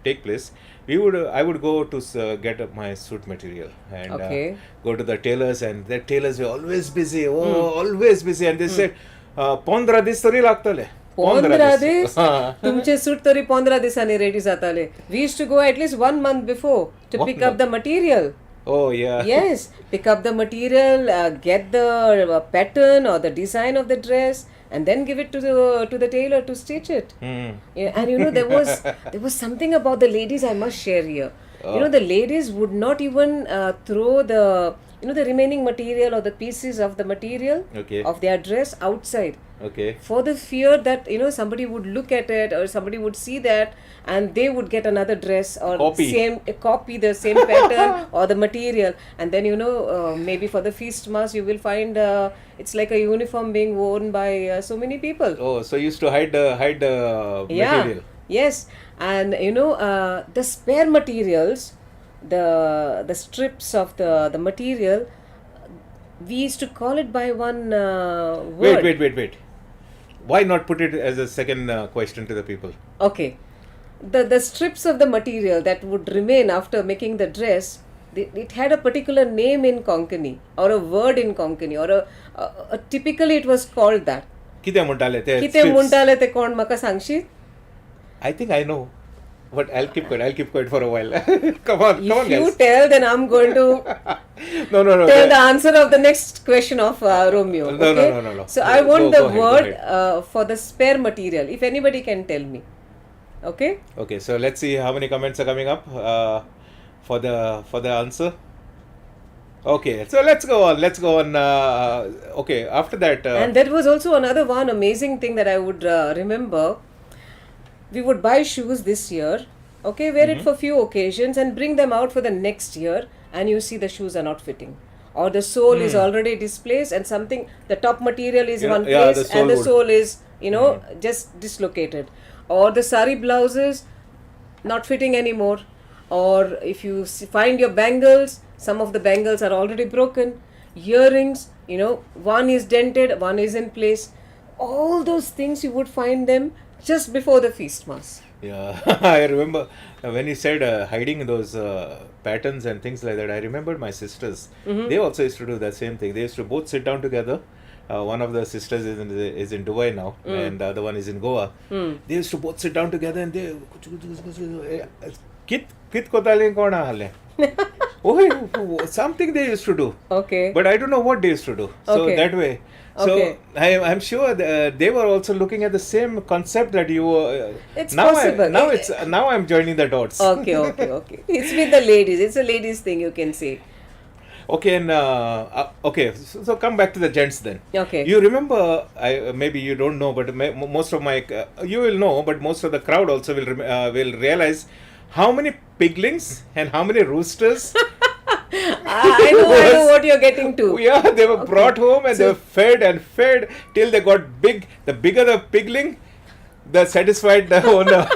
S1: take place. I would go to get my suit material and
S2: Okay.
S1: go to the tailors, and the tailors were always busy. Always busy, and they said, "15 dis tari lagtale."
S2: 15 days? तुमचे suit तरी 15 दिसांनी ready जाताले. We used to go at least 1 month before to pick up the material.
S1: Oh yeah.
S2: Yes, pick up the material, get the pattern or the design of the dress, and then give it to the tailor to stitch it. Yeah, and there was something about the ladies I must share here. The ladies would not even throw the the remaining material or the pieces of the material
S1: Okay.
S2: of their dress outside,
S1: Okay.
S2: for the fear that somebody would look at it or somebody would see that and they would get another dress or copy the same pattern or the material, and then maybe for the feast mass you will find it's like a uniform being worn by so many people.
S1: Oh, so you used to hide the material.
S2: Yes, and the spare materials, the strips of the material, we used to call it by one word.
S1: Wait. Why not put it as a second question to the people?
S2: Okay, the strips of the material that would remain after making the dress, it had a particular name in Konkani or a word in Konkani, or a typically it was called that.
S1: कितें म्हणटाले ते
S2: कितें म्हणटाले ते कोण म्हाका सांगशीत?
S1: I think I know. But I'll keep quiet. I'll keep quiet for a while. Come on,
S2: If you
S1: guys.
S2: tell, then I'm going to
S1: No.
S2: tell the answer of the next question of Romeo.
S1: No,
S2: Okay?
S1: no.
S2: So I
S1: Go
S2: want the
S1: ahead, go
S2: word
S1: ahead.
S2: for the spare material. If anybody can tell me. Okay?
S1: Okay, so let's see how many comments are coming up for the answer. Okay, so let's go on. Let's go on. Okay, after that.
S2: And there was also another one amazing thing that I would remember. We would buy shoes this year, okay, wear it for few occasions and bring them out for the next year, and you see the shoes are not fitting. Or the sole is already displaced and something, the top material is
S1: Yeah,
S2: one
S1: yeah,
S2: place
S1: the sole
S2: and the
S1: would-
S2: sole is, just dislocated. Or the sari blouses not fitting anymore. Or if you find your bangles, some of the bangles are already broken. Earrings, one is dented, one is in place. All those things you would find them just before the feast mass.
S1: Yeah, I remember when you said hiding those patterns and things like that. I remembered my sisters. They also used to do the same thing. They used to both sit down together. One of the sisters is in Dubai now, and the other one is in Goa. They used to both sit down together and they kit kotale kona hale. Oh, something they used to do.
S2: Okay.
S1: But I don't know what they used to do. So
S2: Okay.
S1: that way. So
S2: Okay.
S1: I'm sure they were also looking at the same concept that you were.
S2: It's
S1: now
S2: possible.
S1: Now I'm joining the dots.
S2: Okay. It's with the ladies. It's a ladies thing, you can say.
S1: Okay, and okay. So come back to the gents then.
S2: Okay.
S1: You remember? Maybe you don't know, but most of my you will know, but most of the crowd also will realize how many piglings and how many roosters.
S2: I know what you're getting to.
S1: Yeah, they were brought home and they were fed till they got big. The bigger the pigling, the satisfied the owner.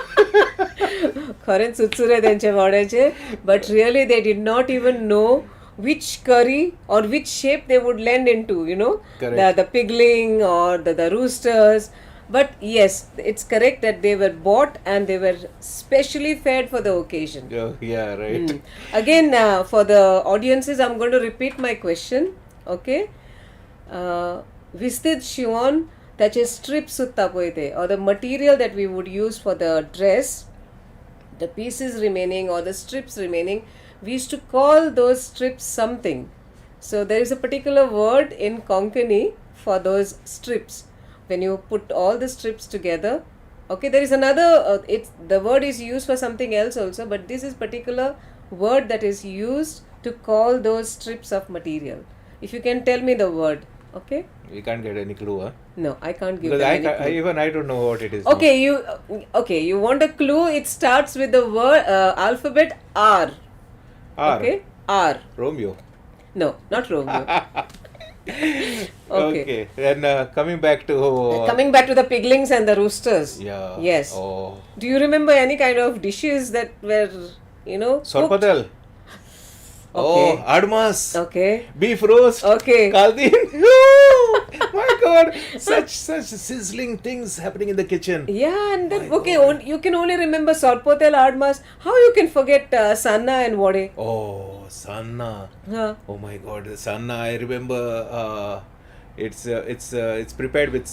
S2: खरेंच सुटसुरे त्यांचे वाड्याचे, but really they did not even know which curry or which shape they would lend into,
S1: Correct.
S2: the pigling or the roosters. But yes, it's correct that they were bought and they were specially fed for the occasion.
S1: Yeah, right.
S2: Again, for the audiences, I'm going to repeat my question. Okay. Vistit shion, त्याचे strips सुद्धा पळय or the material that we would use for the dress, the pieces remaining or the strips remaining, we used to call those strips something. So there is a particular word in Konkani for those strips. When you put all the strips together, okay, there is another, the word is used for something else also, but this is particular word that is used to call those strips of material. If you can tell me the word, okay?
S1: You can't get any clue, huh?
S2: No, I can't give
S1: Because
S2: them any clue.
S1: I don't know what it is.
S2: Okay, you want a clue? It starts with the word alphabet R.
S1: R.
S2: Okay, R.
S1: Romeo.
S2: No, not Romeo. Okay.
S1: Then coming back to.
S2: Coming back to the piglings and the roosters.
S1: Yeah.
S2: Yes.
S1: Oh.
S2: Do you remember any kind of dishes that were, cooked?
S1: Sorpatel.
S2: Okay.
S1: Oh, admas.
S2: Okay.
S1: Beef roast.
S2: Okay.
S1: Kaldin. Oh, my God. Such sizzling things happening in the kitchen.
S2: Yeah, and then,
S1: My
S2: okay,
S1: God.
S2: you can only remember Sorpotel, Admas. How you can forget Sanna and Vade?
S1: Oh, Sanna.
S2: Huh.
S1: Oh my God, the Sanna. I remember. It's prepared with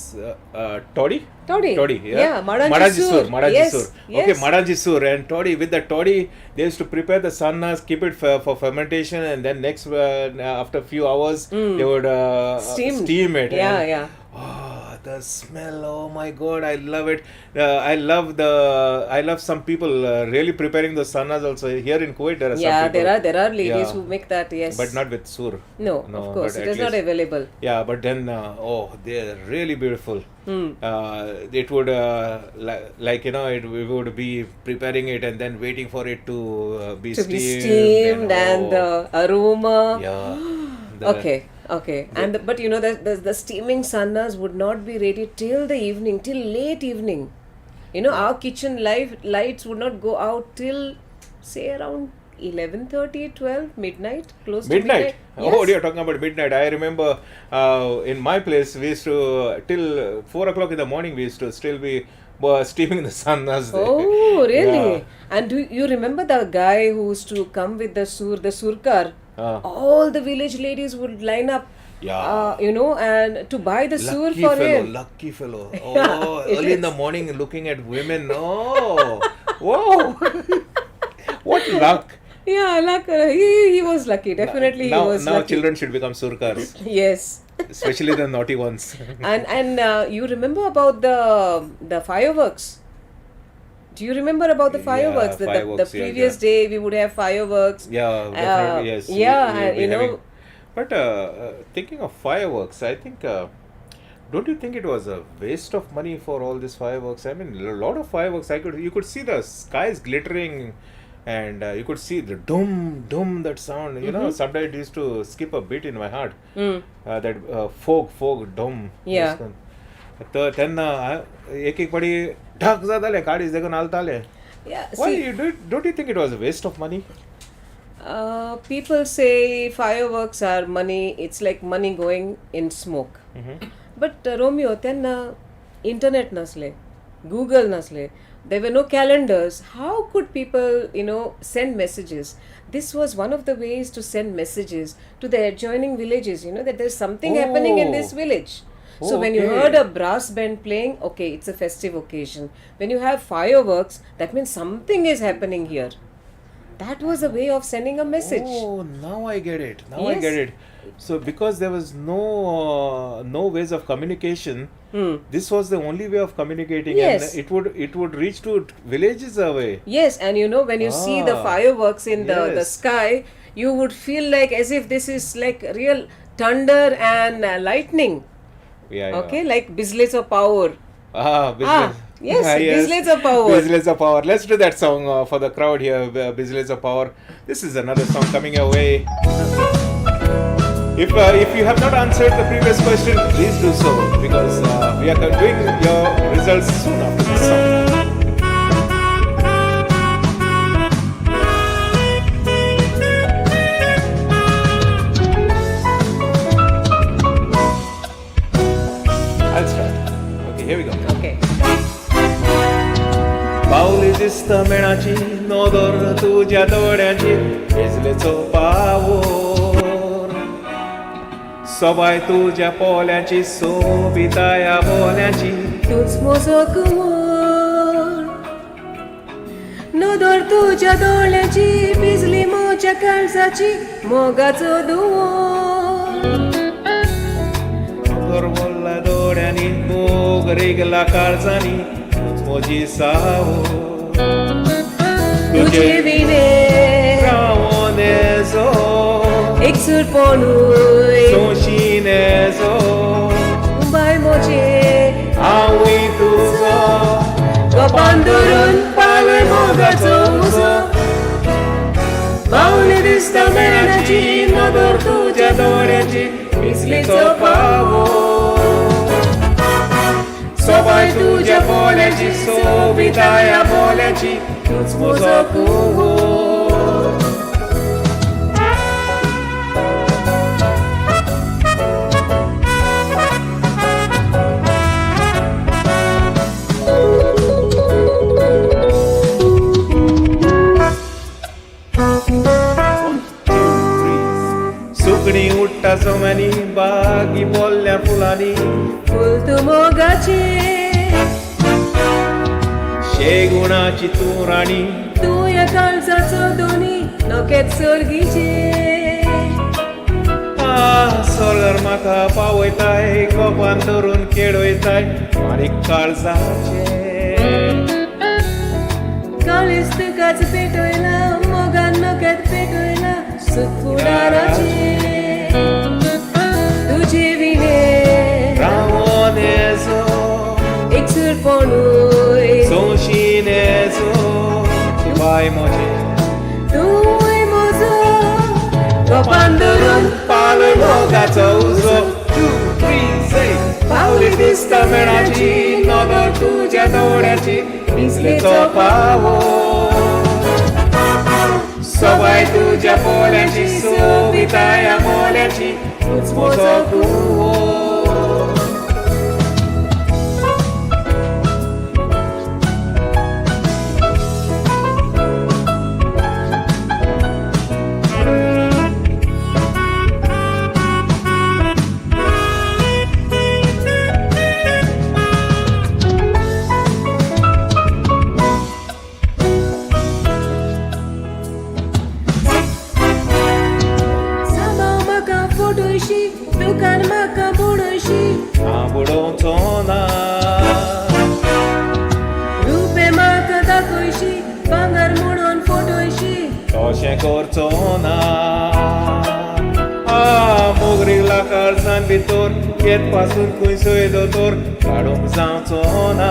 S1: toddy.
S2: Toddy.
S1: Yeah.
S2: Yeah, Madanjisur.
S1: Madajisur.
S2: Yes,
S1: Okay,
S2: yes.
S1: Madajisur and toddy. With the toddy, they used to prepare the sannas, keep it for fermentation, and then next after a few hours they would steam it.
S2: Yeah,
S1: and,
S2: yeah.
S1: Oh, the smell! Oh my God, I love it. I love some people really preparing the sannas also. Here in Kuwait, there are
S2: Yeah,
S1: some people.
S2: there are ladies
S1: Yeah.
S2: who make that. Yes,
S1: But not with sur.
S2: No, of course,
S1: but
S2: it
S1: at
S2: is not
S1: least-
S2: available.
S1: Yeah, but then they're really beautiful. It would we would be preparing it and then waiting for it to be
S2: To
S1: steamed.
S2: be steamed and the aroma.
S1: Yeah.
S2: Okay. And but the steaming sannas would not be ready till the evening, till late evening. Our kitchen lights would not go out till say around 11:30, 12, midnight, close to
S1: Midnight.
S2: midnight.
S1: Oh, you're talking about midnight. I remember in my place we used to till 4 o'clock in the morning we used to still be steaming the sannas there.
S2: Oh, really?
S1: Yeah.
S2: And do you remember the guy who used to come with the surkar? All the village ladies would line up.
S1: Yeah.
S2: And to buy the sur for him.
S1: Lucky fellow. Oh, early in the morning looking at women. Oh, Whoa! What luck!
S2: Yeah, he was lucky. Definitely,
S1: now,
S2: he was
S1: now
S2: lucky.
S1: children should become surkars,
S2: Yes.
S1: especially the naughty ones.
S2: And you remember about the fireworks? Do you remember about the fireworks?
S1: Yeah, fireworks,
S2: The
S1: yeah,
S2: previous
S1: yeah.
S2: day we would have fireworks.
S1: Yeah, definitely, yes.
S2: Yeah,
S1: We'll
S2: and
S1: be
S2: you know,
S1: having- But thinking of fireworks, I think, don't you think it was a waste of money for all these fireworks? I mean, a lot of fireworks. You could see the skies glittering, and you could see the dum dum that sound. You know, sometimes it used to skip a beat in my heart.
S2: mm,
S1: That fog dum.
S2: Yeah.
S1: तर त्यांना एक एक पडी ढक जाताले काडीज देखून आलताले.
S2: yeah.
S1: Why
S2: See,
S1: you don't you think it was a waste of money?
S2: people say fireworks are money. It's like money going in smoke. But Romeo, त्यांना internet नसले, Google नसले. There were no calendars. How could people, send messages? This was one of the ways to send messages to the adjoining villages. That there's something happening in this
S1: Oh.
S2: village. So
S1: Oh,
S2: when you
S1: okay.
S2: heard a brass band playing, okay, it's a festive occasion. When you have fireworks, that means something is happening here. That was a way of sending a message.
S1: Oh, now I get it. Now I
S2: Yes.
S1: get it. So because there was no ways of communication, this was the only way of communicating,
S2: Yes.
S1: and it would reach to villages away.
S2: Yes, and when you see the
S1: Ah,
S2: fireworks in the
S1: yes.
S2: sky, you would feel like as if this is like real thunder and lightning.
S1: Yeah.
S2: Okay, like Bizles of Power.
S1: Business.
S2: yes, Bizles of Power.
S1: Business of Power. Let's do that song for the crowd here. Business of Power. This is another song coming your way. If you have not answered the previous question, please do so, because we are doing your results soon after this song. I'll start. Okay, here we go.
S2: Okay.
S1: पावली दिसत मेणाची नोदर तुझ्या डोळ्याची भिजलेचो पावोर सबाय तुझ्या पोल्याची सोबिताया बोल्याची
S2: तूच mojo कुमोर नदर तुझ्या डोळ्याची भिजली मोच्या काळजाची मोगाचो दुवोर
S1: नोदर बोलला डोळ्यांनी मोग रेगला काळजानी तूच मोजी सावो
S2: तुझे विणे
S1: रावोनेजो
S2: एक सूर पोणूय
S1: सोशिनेजो
S2: बाय मोचे
S1: आवई तुझो
S2: कपान धरून पालय मोगाचो उजो बावली दिसता मेणाची नदर तुझ्या डोळ्याची भिजलीचो पावो
S1: सबाय तुझ्या पोल्याची सोबिताया बोल्याची तूच मोजो कुवो सुकणी उठ्टा सोम्यानी बागी बोलल्या फुलांनी
S2: फुल तू मोगाचे
S1: शेगुणाची तू राणी
S2: तू या काळजाचो दोनी नोकेत सर्गीचे
S1: सोलर म्हाका पावयताय कोपान धरून खेळयताय मारीक काळजाचे
S2: काळीज तुकाच पेटयला मोगान नोकेत पेटयला सुख फुडाराचे तुझे विणे
S1: रावोनेजो
S2: एक सूर पोणूय
S1: सोशिनेजो बाय मोजे
S2: तूय मोजो कपान धरून
S1: पालय मोगाचो उजो 2, 3, say पावली दिसता मेणाची नदर तुझ्या डोळ्याची भिजलेचो पावो सबाय तुझ्या पोल्याची सोबिताया बोल्याची तूच मोजो कुवो अशें करचो ना मोगरीला काळजान भितर येत पासून खंयसोय दोतोर काडूंक जावचो ना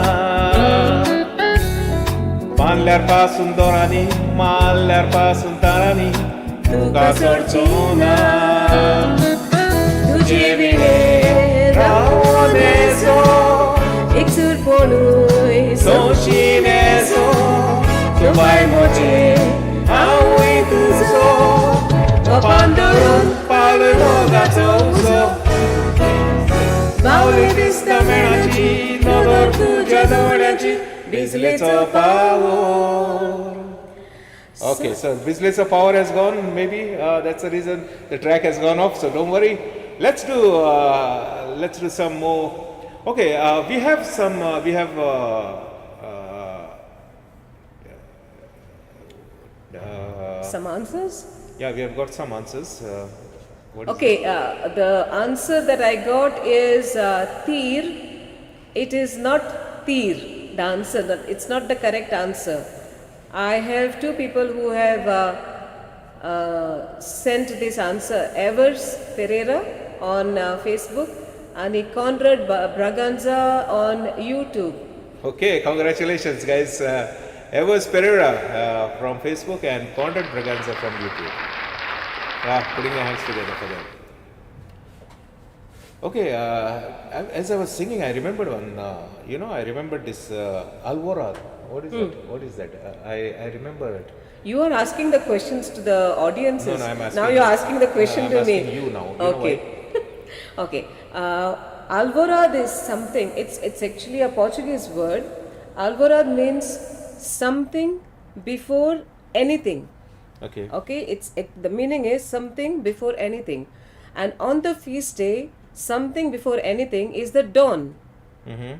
S1: बांदल्यार पासून दोरांनी मारल्यार पासून तारांनी तुका सोडचो ना
S2: तुजे विणेर रावोनेसो एकसूर पळूय
S1: सोशिनेसो तूं बाय म्हजे हांवूय तुजो पांडुरून पावलोय मोगाचो उजो बावली दिसता मेणाची नदर तुज्या दोळ्याची बिजलेचो power. Okay, so Bizle's power has gone. Maybe that's the reason the track has gone off. So don't worry. Let's do some more. Okay, we have some. We have.
S2: Some answers?
S1: Yeah, we have got some answers. What is
S2: Okay, the answer that I got is Tir. It is not Tir, the answer. It's not the correct answer. I have two people who have sent this answer. Evers Pereira on Facebook and Conrad Braganza on YouTube.
S1: Okay, congratulations, guys. Evers Pereira from Facebook and Conrad Braganza from YouTube. Putting your hands together for them. Okay, as I was singing, I remembered one. I remembered this Alvora. What is that? What is that? I remember it.
S2: You are asking the questions to the audiences.
S1: No, I'm asking.
S2: Now you're asking the question
S1: I'm
S2: to me.
S1: asking you now. You know
S2: Okay. Okay. Alvorada is something. It's actually a Portuguese word. Alvorada means something before anything.
S1: Okay.
S2: Okay. The meaning is something before anything, and on the feast day, something before anything is the dawn.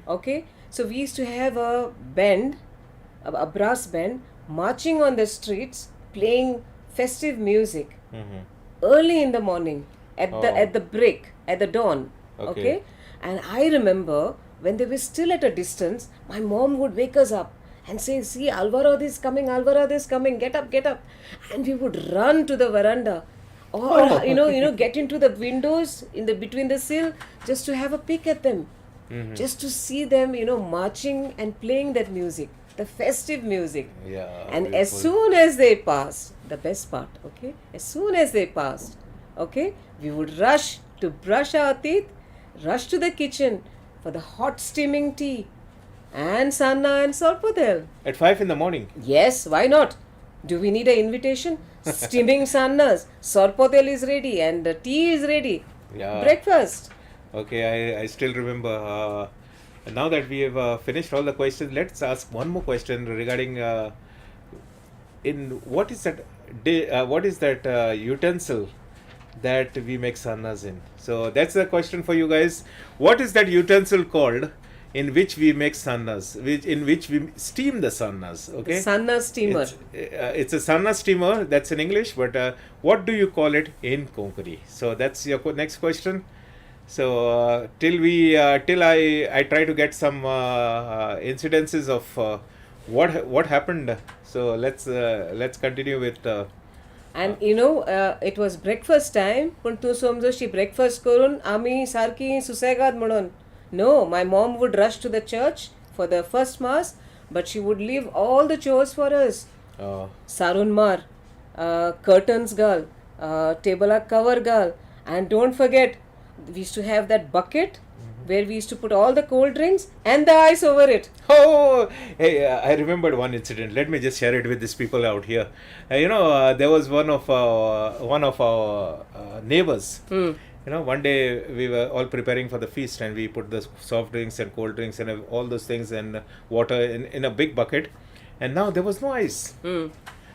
S2: Okay. So we used to have a band, a brass band, marching on the streets, playing festive music early in the morning at the break, at the dawn. Okay. And I remember when they were still at a distance, my mom would wake us up and say, "See, Alvarado is coming, Alvarado is coming, get up, get up." And we would run to the veranda or get into the windows between the sill just to have a peek at them. Just to see them, marching and playing that music, the festive music.
S1: Yeah.
S2: And
S1: beautiful.
S2: as soon as they passed, the best part, okay? As soon as they passed, okay, we would rush to brush our teeth, rush to the kitchen for the hot steaming tea and sanna and sorpotel.
S1: At 5 in the morning.
S2: Yes, why not? Do we need an invitation? Steaming sannas, sorpotel is ready and the tea is ready.
S1: Yeah.
S2: Breakfast.
S1: Okay, I still remember. Now that we have finished all the questions, let's ask one more question regarding what is that utensil that we make sannas in? So that's the question for you guys. What is that utensil called in which we make sannas, in which we steam the sannas? Okay,
S2: The sanna steamer.
S1: It's a sanna steamer. That's in English, but what do you call it in Konkani? So that's your next question. So till I try to get some incidences of what happened. So let's continue with.
S2: And it was breakfast time. पण तू समजोशी breakfast करून आम्ही सारखी सुसेगाद म्हणून. No, my mom would rush to the church for the first mass, but she would leave all the chores for us. Sarun mar, curtains gal, table cover gal, and don't forget, we used to have that bucket where we used to put all the cold drinks and the ice over it.
S1: Oh, hey, I remembered one incident. Let me just share it with these people out here. There was one of our neighbors. One day we were all preparing for the feast and we put the soft drinks and cold drinks and all those things and water in a big bucket. And now there was no ice.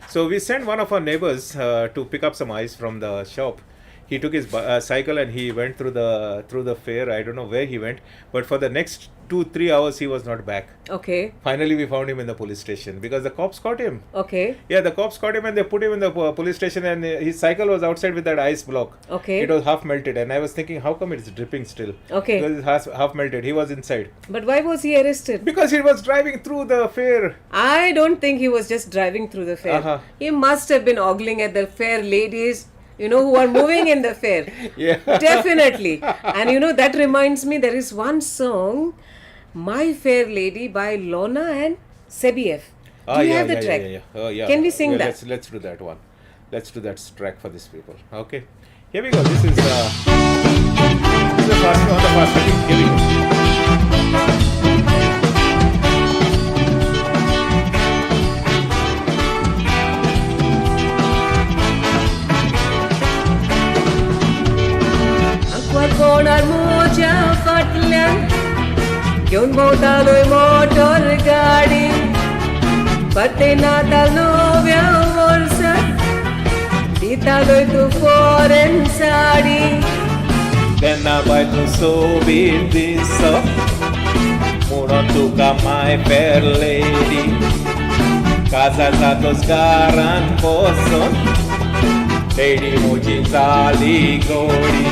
S1: So we sent one of our neighbors to pick up some ice from the shop. he took his cycle and he went through the fair. I don't know where he went, but for the next 2-3 hours he was not back.
S2: Okay.
S1: Finally, we found him in the police station because the cops caught him.
S2: Okay.
S1: Yeah, the cops caught him and they put him in the police station, and his cycle was outside with that ice block.
S2: Okay.
S1: It was half melted, and I was thinking, how come it's dripping still?
S2: Okay.
S1: Because it's half melted. He was inside.
S2: But why was he arrested?
S1: Because he was driving through the fair.
S2: I don't think he was just driving through the fair.
S1: Uh-huh.
S2: He must have been ogling at the fair ladies, who are moving in the fair.
S1: Yeah.
S2: Definitely. And that reminds me, there is one song, My Fair Lady by Lorna and Sebiev. Do you have the track?
S1: Yeah. Oh, yeah.
S2: Can we sing that?
S1: Let's do that one. Let's do that track for these people. Okay. Here we go. This is the fast on the fast. Here we go.
S2: कोणार मोच्या फाटल्यान घेऊन भोंवतालोय motor गाडी परते नाताल नव्या वर्साक दितालोय तूं foreign साडी
S1: तेन्ना bye तूं सोबीत दिसप म्हणून तुका माय फेर लेडी काजार जातोच घरान बसून लेडी म्हजी जाली गोडी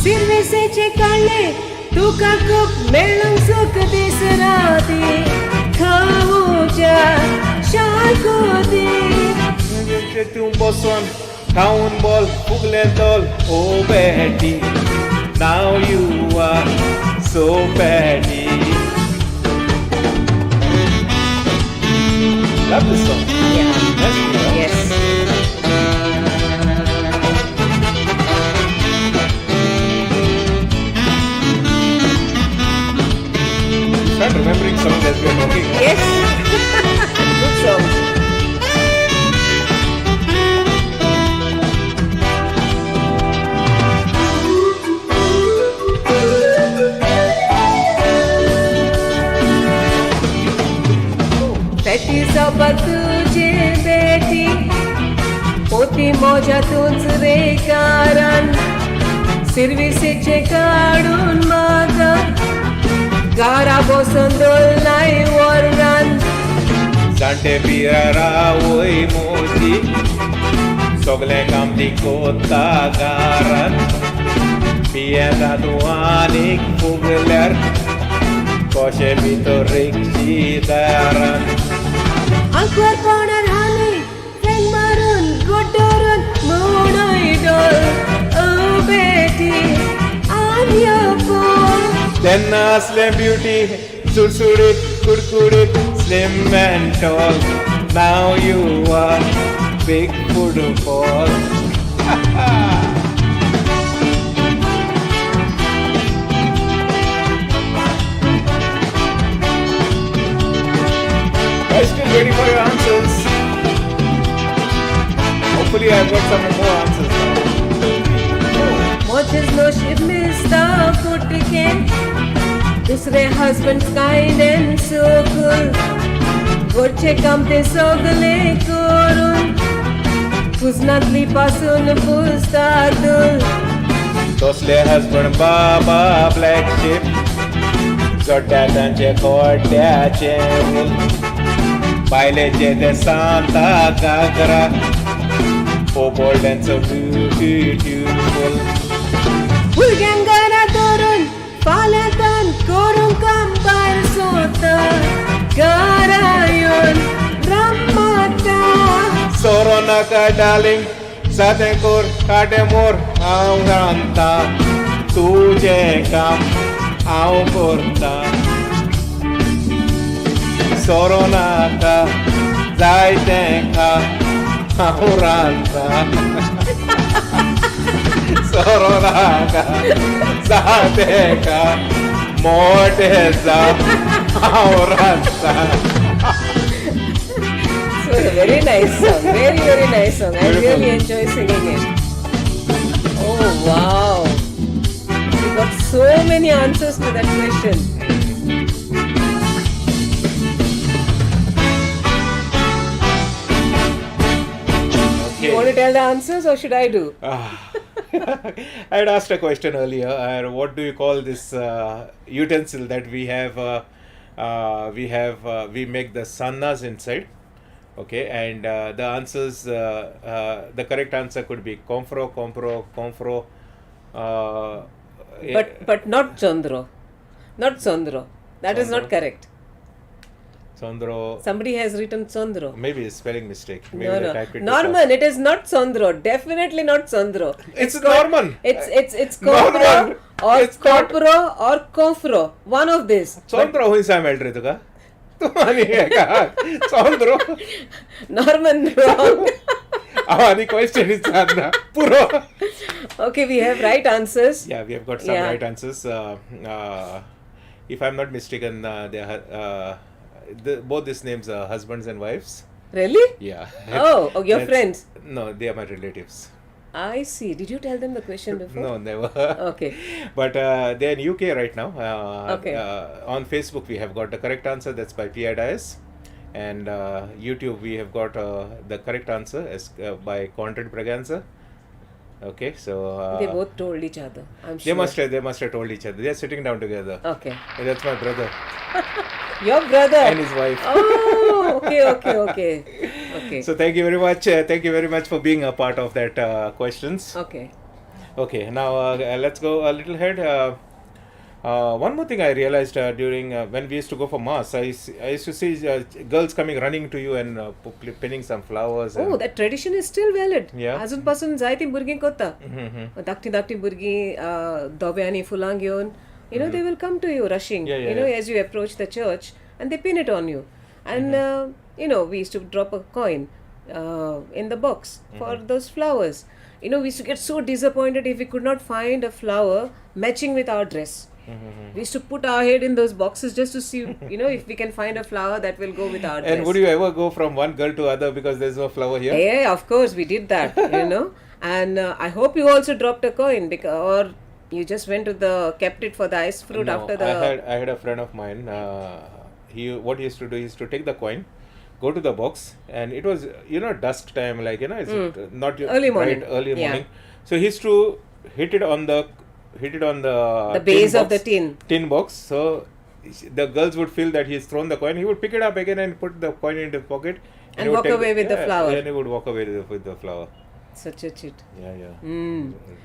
S2: सिरवेसेचे काढले तुका खूप मेळूंक सुख दीस राती खाऊच्या शाकोती
S1: तूं बसून खाऊन बोल फुगले दोल ओ बेटी नाव यू आर सो बेटी Love this song.
S2: Yeah. Yes.
S1: Start remembering songs as we are talking.
S2: Yes. Good song. Feti sobat tuje beti Poti मोज्यातूंच रे कारण सिरविसेचे काढून माझा गारा बसून दोलनाय वरान
S1: जाणटे पिरारा वय मोती सगळे काम ती कोता गारान पियेता तूं आनीक फुगल्यार कशें भितर रिक्षी दारान
S2: आंखवर पोणार हानी फेंग मारून गोटोरून म्हणून डोल ओ बेटी I'm your boy
S1: तेन्ना असलें ब्युटी सुडसुडीत कुडकुडीत slim and tall now you are big football I'm still waiting for your answers. Hopefully I've got some more answers now.
S2: Watches no ship Mr. Footke दुसरे husband's kind and so cool घरचे काम ते सगळे करून कुजनातली पासून पुस्तादूल
S1: तसले husband बाबा black ship चोड्या तांचे कोड्याचे उल बायलेचे ते सांता काकरा पोपोल्ड्यांचो ब्युटिफ्यूल
S2: भुरग्यांक घरा धरून फाल्यां करूंक काम भायर सोता घरा येवन रमता
S1: सोरो नाका डार्लिंग सादें कोर काटे मोर हांव रांदता तुजें काम हांव करता सोरो नाका जायतें खा हांव रांदता सोरो नाका जायतें खा मोठें जा हांव रांदता
S2: So a very nice song, very very nice song. I really enjoy singing it. Oh wow! You got so many answers to that question. You want to tell the answers or should I do?
S1: I had asked a question earlier. What do you call this utensil that we have? We make the sannas inside. Okay, and the answers, the correct answer could be confro, compro, confro.
S2: But not Chandro. Not Chandro. That is not
S1: Chandro.
S2: correct.
S1: Sondro.
S2: Somebody has written Chandro.
S1: Maybe a spelling mistake. Maybe
S2: No,
S1: they
S2: no.
S1: typed it
S2: Norman, it is not Chandro. Definitely not Chandro.
S1: It's Norman.
S2: It's
S1: Norman.
S2: Compro or
S1: It's not-
S2: Compro or Confro. One of these.
S1: Sondro हुई सा mail रहे तुका. तुम्हारी है का? Sondro.
S2: Norman, wrong.
S1: Our question is Sandra. Puro.
S2: Okay, we have right answers.
S1: Yeah, we have got some
S2: Yeah.
S1: right answers. If I'm not mistaken, they are both these names are husbands and wives.
S2: Really?
S1: Yeah.
S2: Oh, your
S1: That's-
S2: friends.
S1: No, they are my relatives.
S2: I see. Did you tell them the question before?
S1: No, never.
S2: Okay.
S1: But they're in UK right now.
S2: Okay.
S1: On Facebook, we have got the correct answer. That's by P.I. Dias. And YouTube, we have got the correct answer as by Conrad Braganza. Okay, so
S2: They both told each other. I'm
S1: they
S2: sure.
S1: must have told each other. They are sitting down together.
S2: Okay.
S1: And that's my brother
S2: Your brother.
S1: and his wife.
S2: Oh, okay.
S1: So thank you very much. Thank you very much for being a part of that questions.
S2: Okay.
S1: Okay, now let's go a little ahead. One more thing I realized during when we used to go for mass, I used to see girls coming running to you and pinning some flowers.
S2: Oh,
S1: And,
S2: that tradition is still valid.
S1: Yeah.
S2: अजूनपासून जायती भुरगीं करता. धाकटी भुरगीं धोब्यांनी फुलां घेवन, you know, they will come to you rushing,
S1: Yeah, yeah,
S2: you know,
S1: yeah.
S2: as you approach the church, and they pin it on you. And, you know, we used to drop a coin in the box for those flowers. You know, we used to get so disappointed if we could not find a flower matching with our dress. We used to put our head in those boxes just to see, you know, if we can find a flower that will go with our dress.
S1: And would you ever go from one girl to other because there's no flower here?
S2: Yeah, of course, we did that, you know. And I hope you also dropped a coin, or you just went to kept it for the ice fruit
S1: No,
S2: after the.
S1: I had a friend of mine. What he used to do is to take the coin, go to the box, and it was dusk time, like it's not
S2: Early morning.
S1: bright early
S2: Yeah.
S1: morning. So he used to hit it on the
S2: The base
S1: tin
S2: of the
S1: box- tin box. So the girls would feel that he's thrown the coin. He would pick it up again and put the coin into his pocket
S2: And
S1: he would
S2: walk away with the flower.
S1: And he would walk away with the flower.
S2: Such a cheat.
S1: Yeah.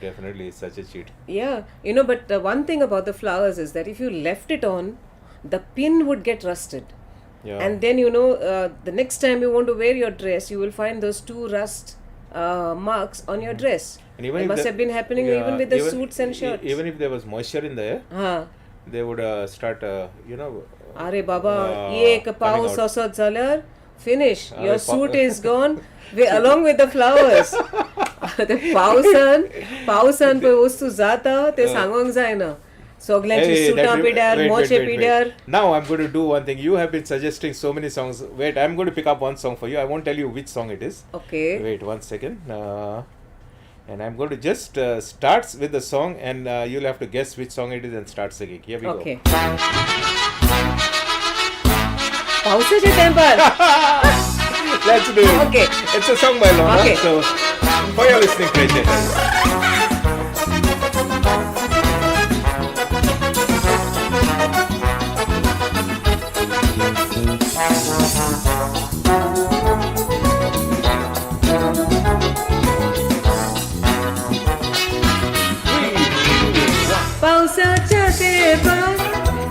S1: Definitely such a cheat.
S2: Yeah, you know, but one thing about the flowers is that if you left it on, the pin would get rusted.
S1: Yeah.
S2: And then, the next time you want to wear your dress, you will find those two rust marks on your dress.
S1: And even
S2: It
S1: if
S2: must
S1: the-
S2: have been happening
S1: yeah,
S2: even with the
S1: even-
S2: suits and shirts.
S1: Even if there was moisture in the air,
S2: Huh.
S1: they would start,
S2: अरे बाबा,
S1: Uh,
S2: एक
S1: coming
S2: पाऊस
S1: out.
S2: असत जाल्यार finish. Your
S1: अरे
S2: suit is gone along with the flowers. ते पावसान पळय वस्तू जाता ते सांगोंक जायना. सगल्यांची सुटां पिड्यार, मोचे पिड्यार.
S1: Now I'm going to do one thing. You have been suggesting so many songs. Wait, I'm going to pick up one song for you. I won't tell you which song it is.
S2: Okay.
S1: Wait 1 second. And I'm going to just start with the song, and you'll have to guess which song it is and start singing. Here we
S2: Okay.
S1: go.
S2: पावसाच्या टायमार.
S1: Let's do it.
S2: Okay.
S1: It's a song by Lorna.
S2: Okay.
S1: So, for your listening pleasure.
S2: पावसाच्या तेंपार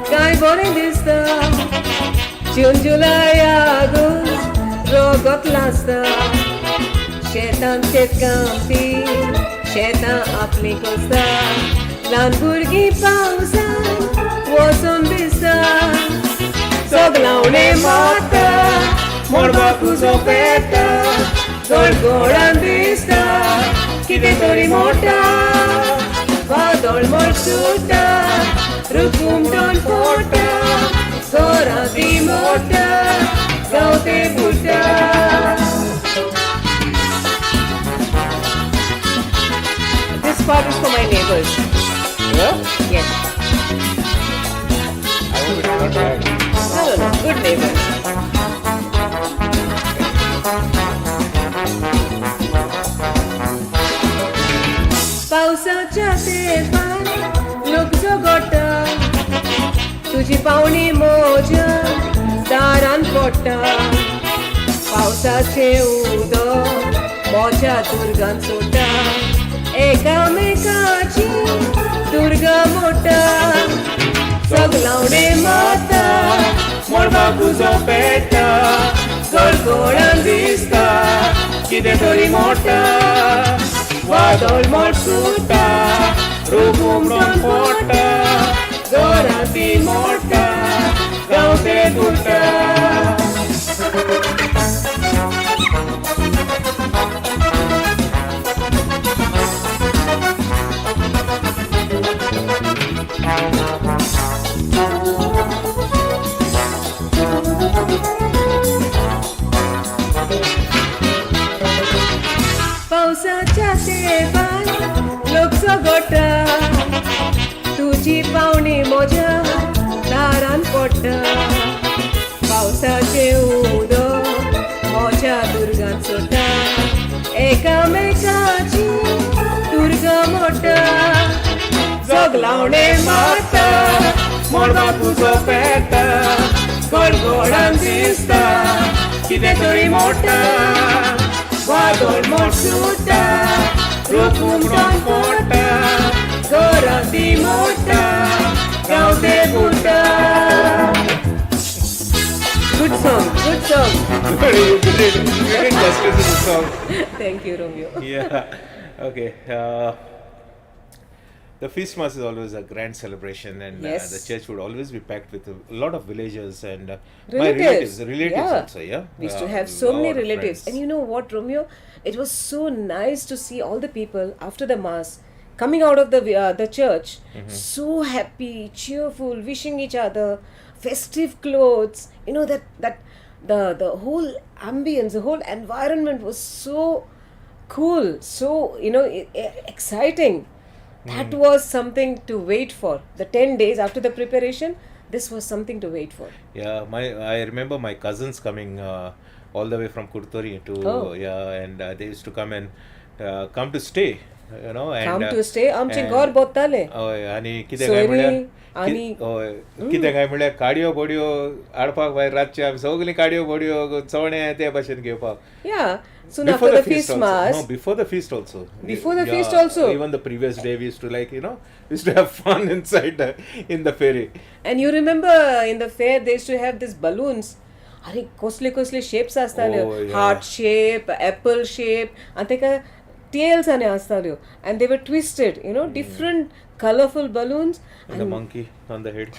S2: काय बरें दिसता. जून July August रोगत आसता. शेतान शेतकामती शेतां आपली कोसता. ल्हान भुरगीं पावसान वचून भिजता. सगलावणे मारता मडबाक उजो पेटा. गडगडान दिसता कितें तरी मोटा. वादळ मोड सुटा रुकुमटोन फोटा. सोरांती मोटा गांवते बुटा. This part is for my neighbors.
S1: Yeah?
S2: Yes.
S1: I hope it's not bad.
S2: No. Good neighbors. मोठा पावसाचे उदक मोठ्या दुर्गान सोडटा एकामेकाची दुर्गा मोठा सगलावणे माता मोडपाक तुजो पेटा गडगडान दिसता कितें तरी मोठा वादळ मोठ सुटा रूप उमटून पडटा जोराती मोठा गांवते गुट्टा पावसाच्या तेंबान लोक सोगोटा तुझी पावणी म्हज्या दारान पडटा पावसाचे उदक म्हज्या दुर्गान सोडटा एकामेकाची दुर्गा मोठा जगलावणे माता मोडपाक तुजो पेटा गडगडान दिसता कितें तरी मोठा वादळ मोठ सुटा रूप उमटून पडटा जोराती मोठा गांवते Gutta Good song, good song.
S1: You did justice to the song.
S2: Thank you, Romeo.
S1: Yeah. Okay. The feast mass is always a grand celebration, and
S2: Yes.
S1: the church would always be packed with a lot of villagers and my
S2: Relatives.
S1: relatives
S2: Yeah.
S1: also. Yeah.
S2: We used to have so many
S1: lot of
S2: relatives.
S1: friends.
S2: And you know what, Romeo? It was so nice to see all the people after the mass coming out of the church, so happy, cheerful, wishing each other, festive clothes. You know that the whole ambience, the whole environment was so cool, so exciting. That was something to wait for. The 10 days after the preparation, this was something to wait for.
S1: Yeah, I remember my cousins coming all the way from Kurtori to and they used to come and come to stay, you know, and
S2: Come to stay. आमचे घर बोत्ताले.
S1: हय आनी कितें
S2: सोयरी
S1: काय म्हळ्यार
S2: आनी-
S1: हय कितें काय म्हळ्यार काडयो बोडयो हाडपाक भायर रातचे आमी सगळीं काडयो बोडयो चवणे ते भाशेन घेवपाक
S2: Yeah. Soon after the feast
S1: also.
S2: mass.
S1: No, before the feast also.
S2: Before the
S1: Yeah,
S2: feast also?
S1: Even the previous day we used to we used to have fun inside in the ferry.
S2: And you remember in the fair they used to have these balloons. अरे कसले shapes आसताल्यो.
S1: Oh, yeah.
S2: Heart shape, apple shape, and तेका tails आनी आसताल्यो. And they were twisted, different colorful balloons.
S1: And the monkey on the head.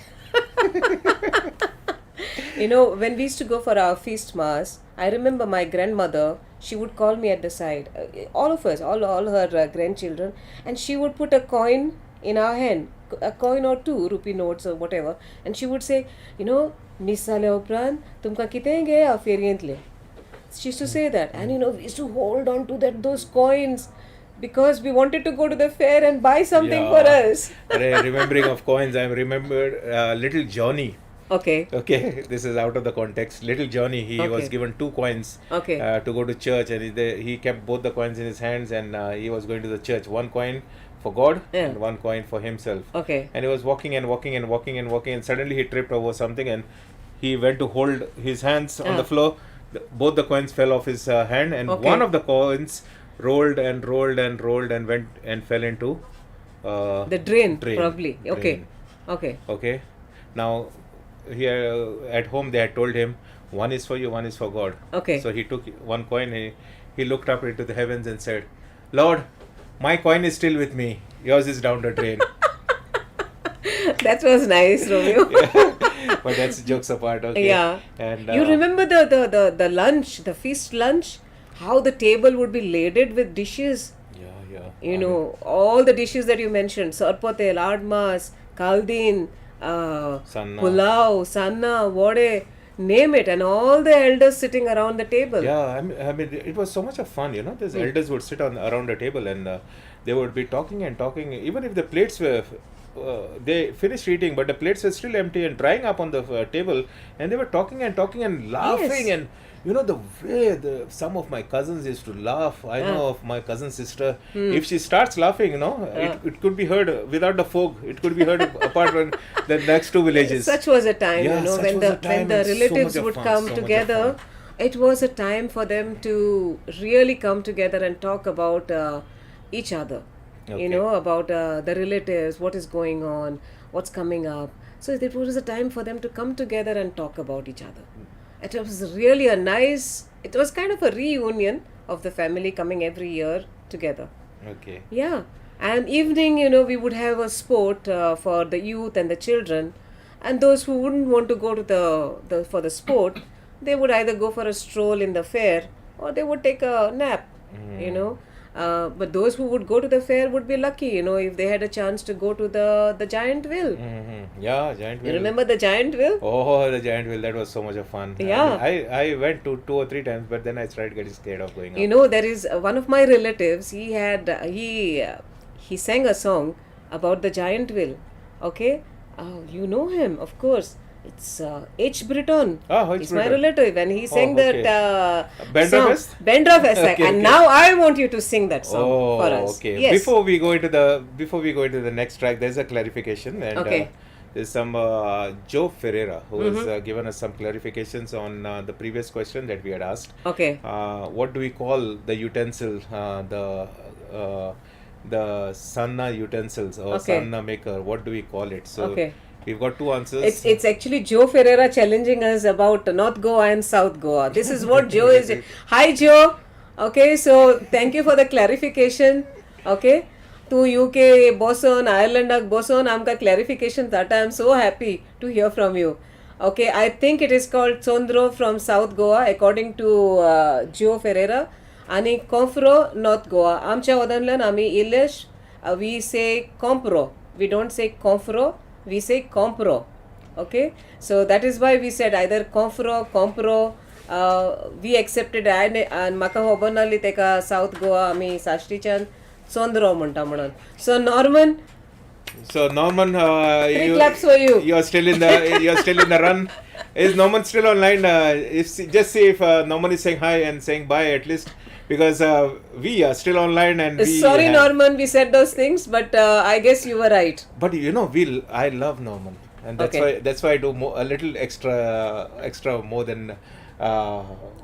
S2: When we used to go for our feast mass, I remember my grandmother, she would call me at the side, all of us, all her grandchildren, and she would put a coin in our hand, a coin or two, rupee notes or whatever, and she would say, Miss Sale Upran, tumka kite ge ferientle. She used to say that, and we used to hold on to those coins because we wanted to go to the fair and buy something for us.
S1: Remembering of coins, I remembered little Johnny.
S2: Okay.
S1: Okay, this is out of the context. Little Johnny, he was given 2 coins
S2: Okay.
S1: to go to church, and he kept both the coins in his hands, and he was going to the church. 1 coin for God and 1 coin for himself.
S2: Okay.
S1: And he was walking and walking and walking and walking, and suddenly he tripped over something, and he went to hold his hands on the floor. Both the coins fell off his hand, and one of the coins rolled and rolled and rolled and went and fell into
S2: the drain. Probably. Okay.
S1: Drain.
S2: Okay.
S1: Okay. Now, here at home they had told him, 1 is for you, 1 is for God.
S2: Okay.
S1: So he took 1 coin, he looked up into the heavens and said, Lord, my coin is still with me, yours is down the drain.
S2: That was nice, Romeo.
S1: But that's jokes apart. Okay.
S2: Yeah.
S1: And
S2: you remember the lunch, the feast lunch, how the table would be laden with dishes.
S1: Yeah.
S2: All the dishes that you mentioned, sarpote, ladmas, kaldin,
S1: Sanna.
S2: pulao, sanna, vade, name it, and all the elders sitting around the table.
S1: Yeah, I mean, it was so much of fun, These elders would sit around the table and they would be talking and talking. Even if the plates were they finished eating, but the plates were still empty and drying up on the table, and they were talking and laughing,
S2: Yes.
S1: and you know the way some of my cousins used to laugh. I know of my cousin sister. If she starts laughing, it could be heard without the fog. It could be heard apart from the next two villages.
S2: Such was a time,
S1: Yeah, such
S2: when
S1: was
S2: the
S1: a time
S2: when the
S1: and so
S2: relatives
S1: much of
S2: would
S1: fun,
S2: come
S1: so much of
S2: together.
S1: fun.
S2: It was a time for them to really come together and talk about each other.
S1: Okay.
S2: About the relatives, what is going on, what's coming up. So it was a time for them to come together and talk about each other. It was really a nice. It was kind of a reunion of the family coming every year together.
S1: Okay.
S2: Yeah, and evening, we would have a sport for the youth and the children, and those who wouldn't want to go to the for the sport, they would either go for a stroll in the fair or they would take a nap. But those who would go to the fair would be lucky, if they had a chance to go to the giant wheel.
S1: Yeah, giant
S2: You
S1: wheel.
S2: remember the giant wheel?
S1: Oh, the giant wheel, that was so much of fun.
S2: Yeah.
S1: I went to 2 or 3 times, but then I started getting scared of going up.
S2: There is one of my relatives. He sang a song about the giant wheel. Okay, you know him, of course. It's H. Britton.
S1: Oh, H.
S2: He's my
S1: Britton.
S2: relative, and he sang
S1: okay.
S2: that
S1: Bendrofest?
S2: song. Bendrofest.
S1: Okay,
S2: And
S1: okay.
S2: now I want you to sing that song
S1: Oh,
S2: for us.
S1: okay.
S2: Yes.
S1: Before we go into the next track, there's a clarification, and
S2: Okay.
S1: there's some Joe Ferreira who has given us some clarifications on the previous question that we had asked.
S2: Okay.
S1: What do we call the utensil, the sanna utensils or
S2: Okay.
S1: sanna maker? What do we call it? So
S2: Okay.
S1: we've got two answers.
S2: It's actually Joe Ferreira challenging us about North Goa and South Goa. This is what Joe is. Hi Joe. Okay, so thank you for the clarification. Okay, to UK boson, Ireland boson, amka clarification that I am so happy to hear from you. Okay, I think it is called Sondro from South Goa according to Joe Ferreira. आणि Konfro North Goa. आमच्या वदनल्यान आमी English we say compro. We don't say Konfro. We say compro. Okay, so that is why we said either compro. We accepted and म्हाका खबर नासली तेका South Goa आमी साश्टीच्यान चोंद्रो म्हणटा म्हणून. So Norman,
S1: So Norman,
S2: three claps for you.
S1: You're still in the run. Is Norman still online? Just see if Norman is saying hi and saying bye at least, because we are still online and we
S2: Sorry
S1: have-
S2: Norman, we said those things, but I guess you were right.
S1: But I love Norman, and that's why I do a little extra more than.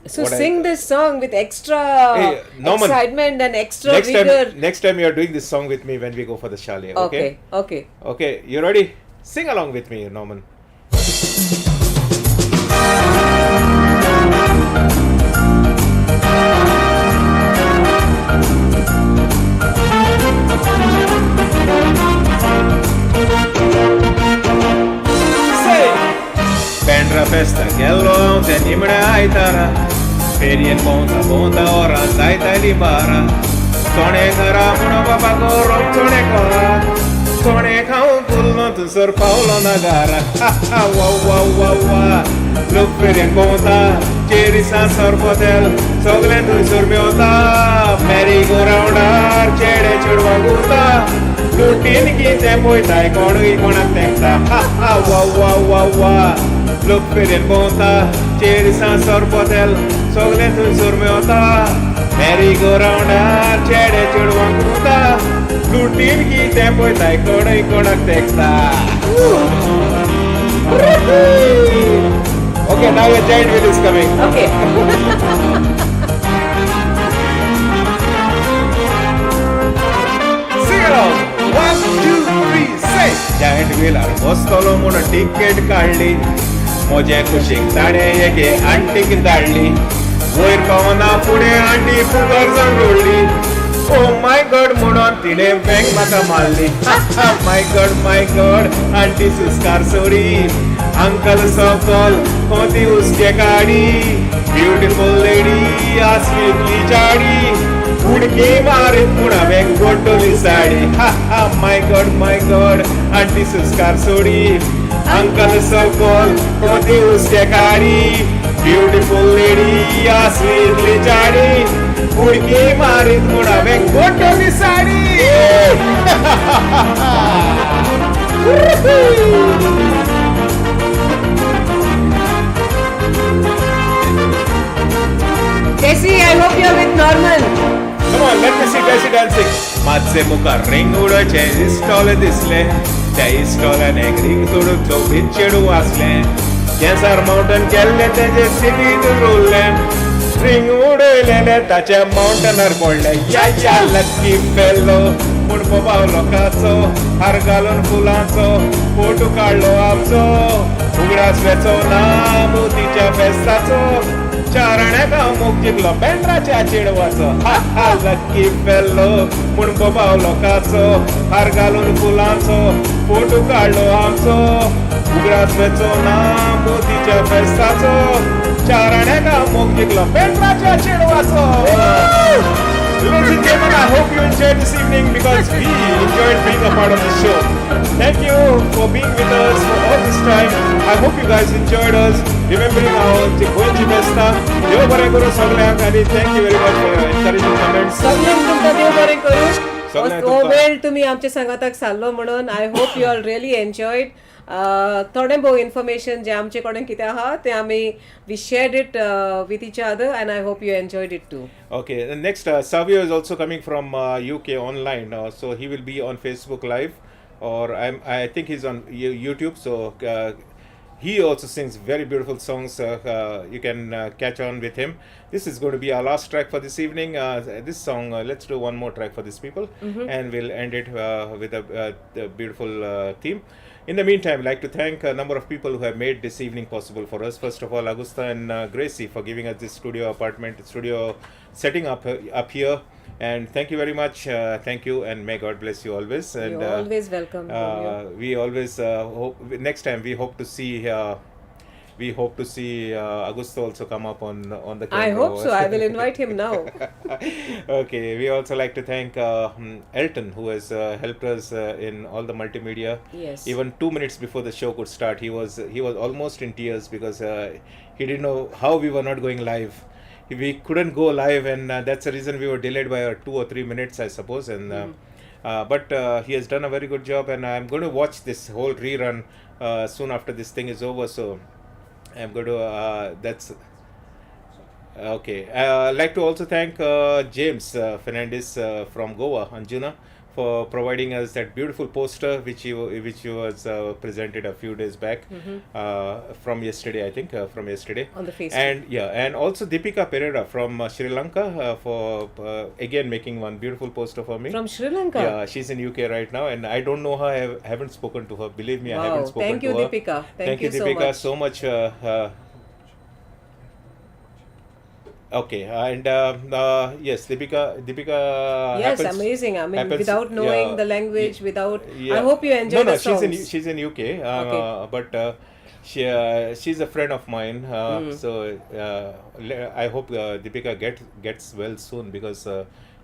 S2: So sing this song with extra
S1: Hey, Norman,
S2: excitement and extra vigor.
S1: Next time you are doing this song with me when we go for the chalet. Okay.
S2: Okay.
S1: You ready? Sing along with me, Norman. Bandra festa gello te nimra aitara Perien bonta ora saita libara Tone kara muna baba goro tone kora Tone khau pulno tu sor paulo nagara Wow Look perien bonta Cheri sa sor hotel Sogle tu sor meota Merry go roundar Chede chudwa guta Lutin ki te poitai kodui konak tekta Wow Look perien bonta Cheri sa sor hotel Sogle tu sor meota Merry go roundar Chede chudwa guta Lutin ki te poitai kodui konak tekta Okay, now your giant wheel is coming.
S2: Okay.
S1: Sing along. 1, 2, 3, say. Giant wheel are bostolo muna ticket काढली मोजे कुशीक ताडे एके आंटीक धाडली वयर पावना पुढे aunty फुगर जावन रोडली Oh my god म्हणून तिने bank म्हाका मारली my god आंटी सुस्कार सोडी अंकल सकल कोती उसके गाडी ब्युटिफुल लेडी आसली जाडी उडकी मारीत पुणा बँक गोटोली साडी my god आंटी सुस्कार सोडी अंकल सकल कोती उसके गाडी ब्युटिफुल लेडी आसली जाडी उडकी मारीत पुणा बँक गोटोली साडी
S2: Jesse, I hope you're with Norman.
S1: Come on, let me see Daisy dancing. माझे मुका रिंग उडोचे इस्टॉल दिसले त्या इस्टॉलान एक रिंग तोडून चौकीत चेडू वाचले केंसार माउंटन केल्ले तेजे सिटीत रोल्ले रिंग उडयलेले ताच्या माउंटनार पडले या लक्की फेल्लो मुडपो पावलो काचो हार घालून फुलांचो फोटो काडलो आमचो उगडास वेचो ना मोतीच्या फेस्ताचो चारण्या मोग जिंकलो बेंड्राच्या चेडवाचो हा लक्की फेल्लो मुणपो पावलो काचो हार घालून फुलांचो फोटो काडलो आमचो उगडास वेचो ना मोतीच्या फेस्ताचो चारण्या मोग जिंकलो बेंड्राच्या चेडवाचो. Ladies and gentlemen, I hope you enjoyed this evening because we enjoyed being a part of the show. Thank you for being with us for all this time. I hope you guys enjoyed us. Remembering our Goenji Mesta, Deo Bare Guru Saglyank, and thank you very much for your encouraging comments.
S2: सगळ्यांक तुमकां देव बरें करूं.
S1: सगळ्यांक
S2: हो
S1: तुमकां.
S2: वेळ तुम्ही आमच्या संगाताक सारलो म्हणून आय hope you all really enjoyed. थोडें भोव इन्फॉर्मेशन जे आमचे कडेन कितें आहा ते आमी we shared it with each other and I hope you enjoyed it too.
S1: Okay, the next Savio is also coming from UK online, so he will be on Facebook Live, or I think he's on YouTube. So he also sings very beautiful songs. You can catch on with him. This is going to be our last track for this evening. This song, let's do one more track for these people, and we'll end it with the beautiful theme. In the meantime, I'd like to thank a number of people who have made this evening possible for us. First of all, Augusta and Gracie for giving us this studio setting up here. And thank you very much. Thank you, and may God bless you always. And
S2: You're always welcome.
S1: we always hope next time we hope to see Augusto also come up on the camera.
S2: I hope so. I will invite him now.
S1: Okay, we also like to thank Elton, who has helped us in all the multimedia.
S2: Yes.
S1: Even 2 minutes before the show could start, he was almost in tears because he didn't know how we were not going live. We couldn't go live, and that's the reason we were delayed by 2 or 3 minutes, I suppose. And but he has done a very good job, and I'm going to watch this whole rerun soon after this thing is over. So I'm going to that's okay. I'd like to also thank James Fernandez from Goa, Anjuna, for providing us that beautiful poster which was presented a few days back from yesterday, I think from yesterday
S2: On the Facebook.
S1: and also Deepika Pereira from Sri Lanka for again making one beautiful poster for me.
S2: From Sri Lanka?
S1: Yeah, she's in UK right now, and I don't know her. I haven't spoken to her. Believe me, I
S2: Wow.
S1: haven't spoken
S2: Thank you,
S1: to her.
S2: Deepika. Thank you so
S1: Deepika,
S2: much.
S1: so much. Okay, and yes, Deepika.
S2: Yes,
S1: happens-
S2: amazing. I mean,
S1: happens-
S2: without knowing
S1: yeah,
S2: the language, without.
S1: yeah.
S2: I hope you enjoy
S1: no,
S2: the songs.
S1: she's in UK,
S2: Okay.
S1: but she's a friend of mine. So I hope Deepika gets well soon because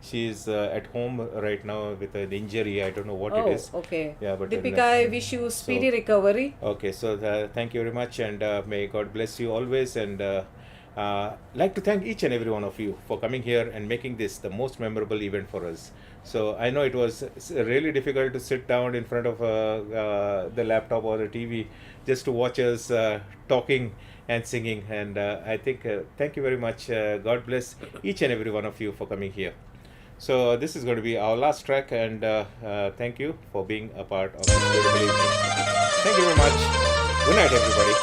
S1: she's at home right now with an injury. I don't know what it is.
S2: Okay.
S1: Yeah, but
S2: Deepika, I wish you speedy recovery.
S1: Okay, so thank you very much, and may God bless you always. And like to thank each and every one of you for coming here and making this the most memorable event for us. So I know it was really difficult to sit down in front of the laptop or the TV just to watch us talking and singing. And I think thank you very much. God bless each and every one of you for coming here. So this is going to be our last track, and thank you for being a part of this beautiful evening. Thank you very much. Good night, everybody.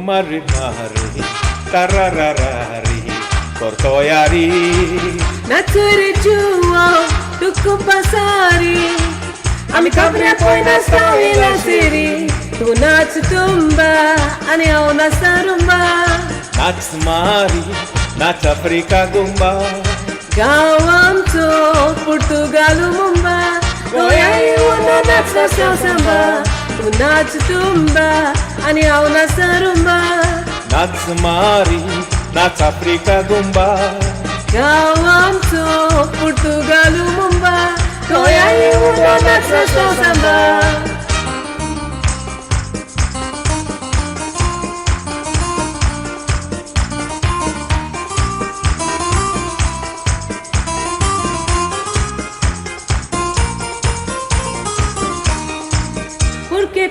S1: Marrinari, tarararari, cortoiari.
S2: Nature jua, tuku pasari. Ami kabria poi na stawi la siri. Tu naच tumba, ani au na sarumba.
S1: Nac mari, nac Africa gumba.
S2: गाव आमचो पुर्तुगालू मुंबा गोंयाई उना नाच ना सांबा तू नाच तुंबा आणि हांव नाचा रुंबा
S1: Nac mari, nac Africa gumba.
S2: गाव आमचो पुर्तुगालू मुंबा गोंयाई उना नाच ना Samba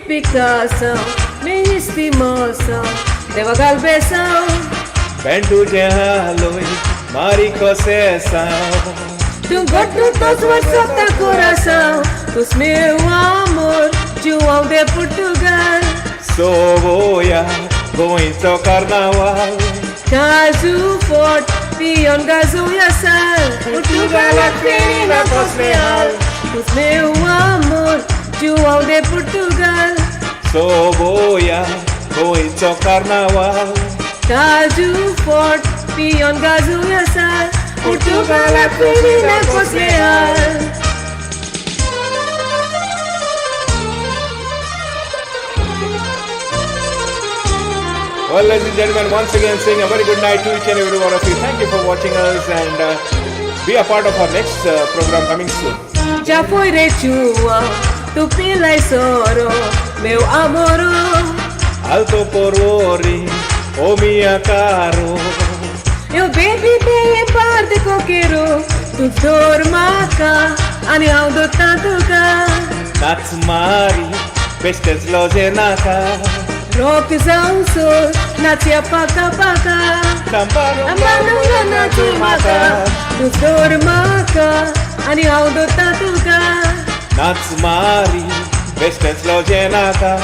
S2: picação, me estimoção, deva galbeção.
S1: Ben तुझे हालोय मारी concessão.
S2: Tu gosto dos sota coração, dos meu amor, João de Portugal.
S1: Sou boia, going to carnaval.
S2: Caso forte, pion gazo e sal, Portugal a menina cosmeal. Dos meu amor, João de Portugal.
S1: Sou boia, going to carnaval.
S2: Caso forte, pion gazo e sal, Portugal a menina cosmeal.
S1: Well, ladies and gentlemen, once again saying a very good night to each and every one of you. Thank you for watching us and be a part of our next program coming soon.
S2: Já foi retua, tu pila e soro, meu amoro.
S1: Alto por ori, oh mia caro.
S2: Eu bebi bem par de coqueiro, tu dorma cá, anião do tanto cá.
S1: Natsmari, pestes lozenaka.
S2: Rockzão sol, na tia paca paca. Ambanunga na tumaka, tu dorma cá, anião do tanto cá.
S1: Natsmari, pestes lozenaka.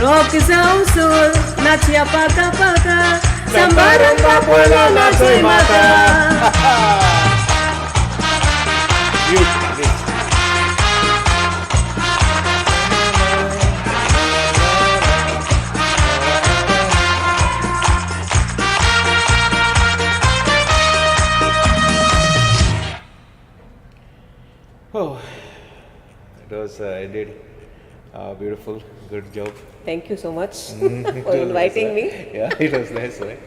S2: Rockzão sol, na tia paca paca. Sambaranga puelo na tumaka.
S1: Beautiful. Oh, it was indeed beautiful. Good job.
S2: Thank you so much
S1: It
S2: for
S1: was
S2: inviting
S1: nice,
S2: me.
S1: Yeah, it was nice, right?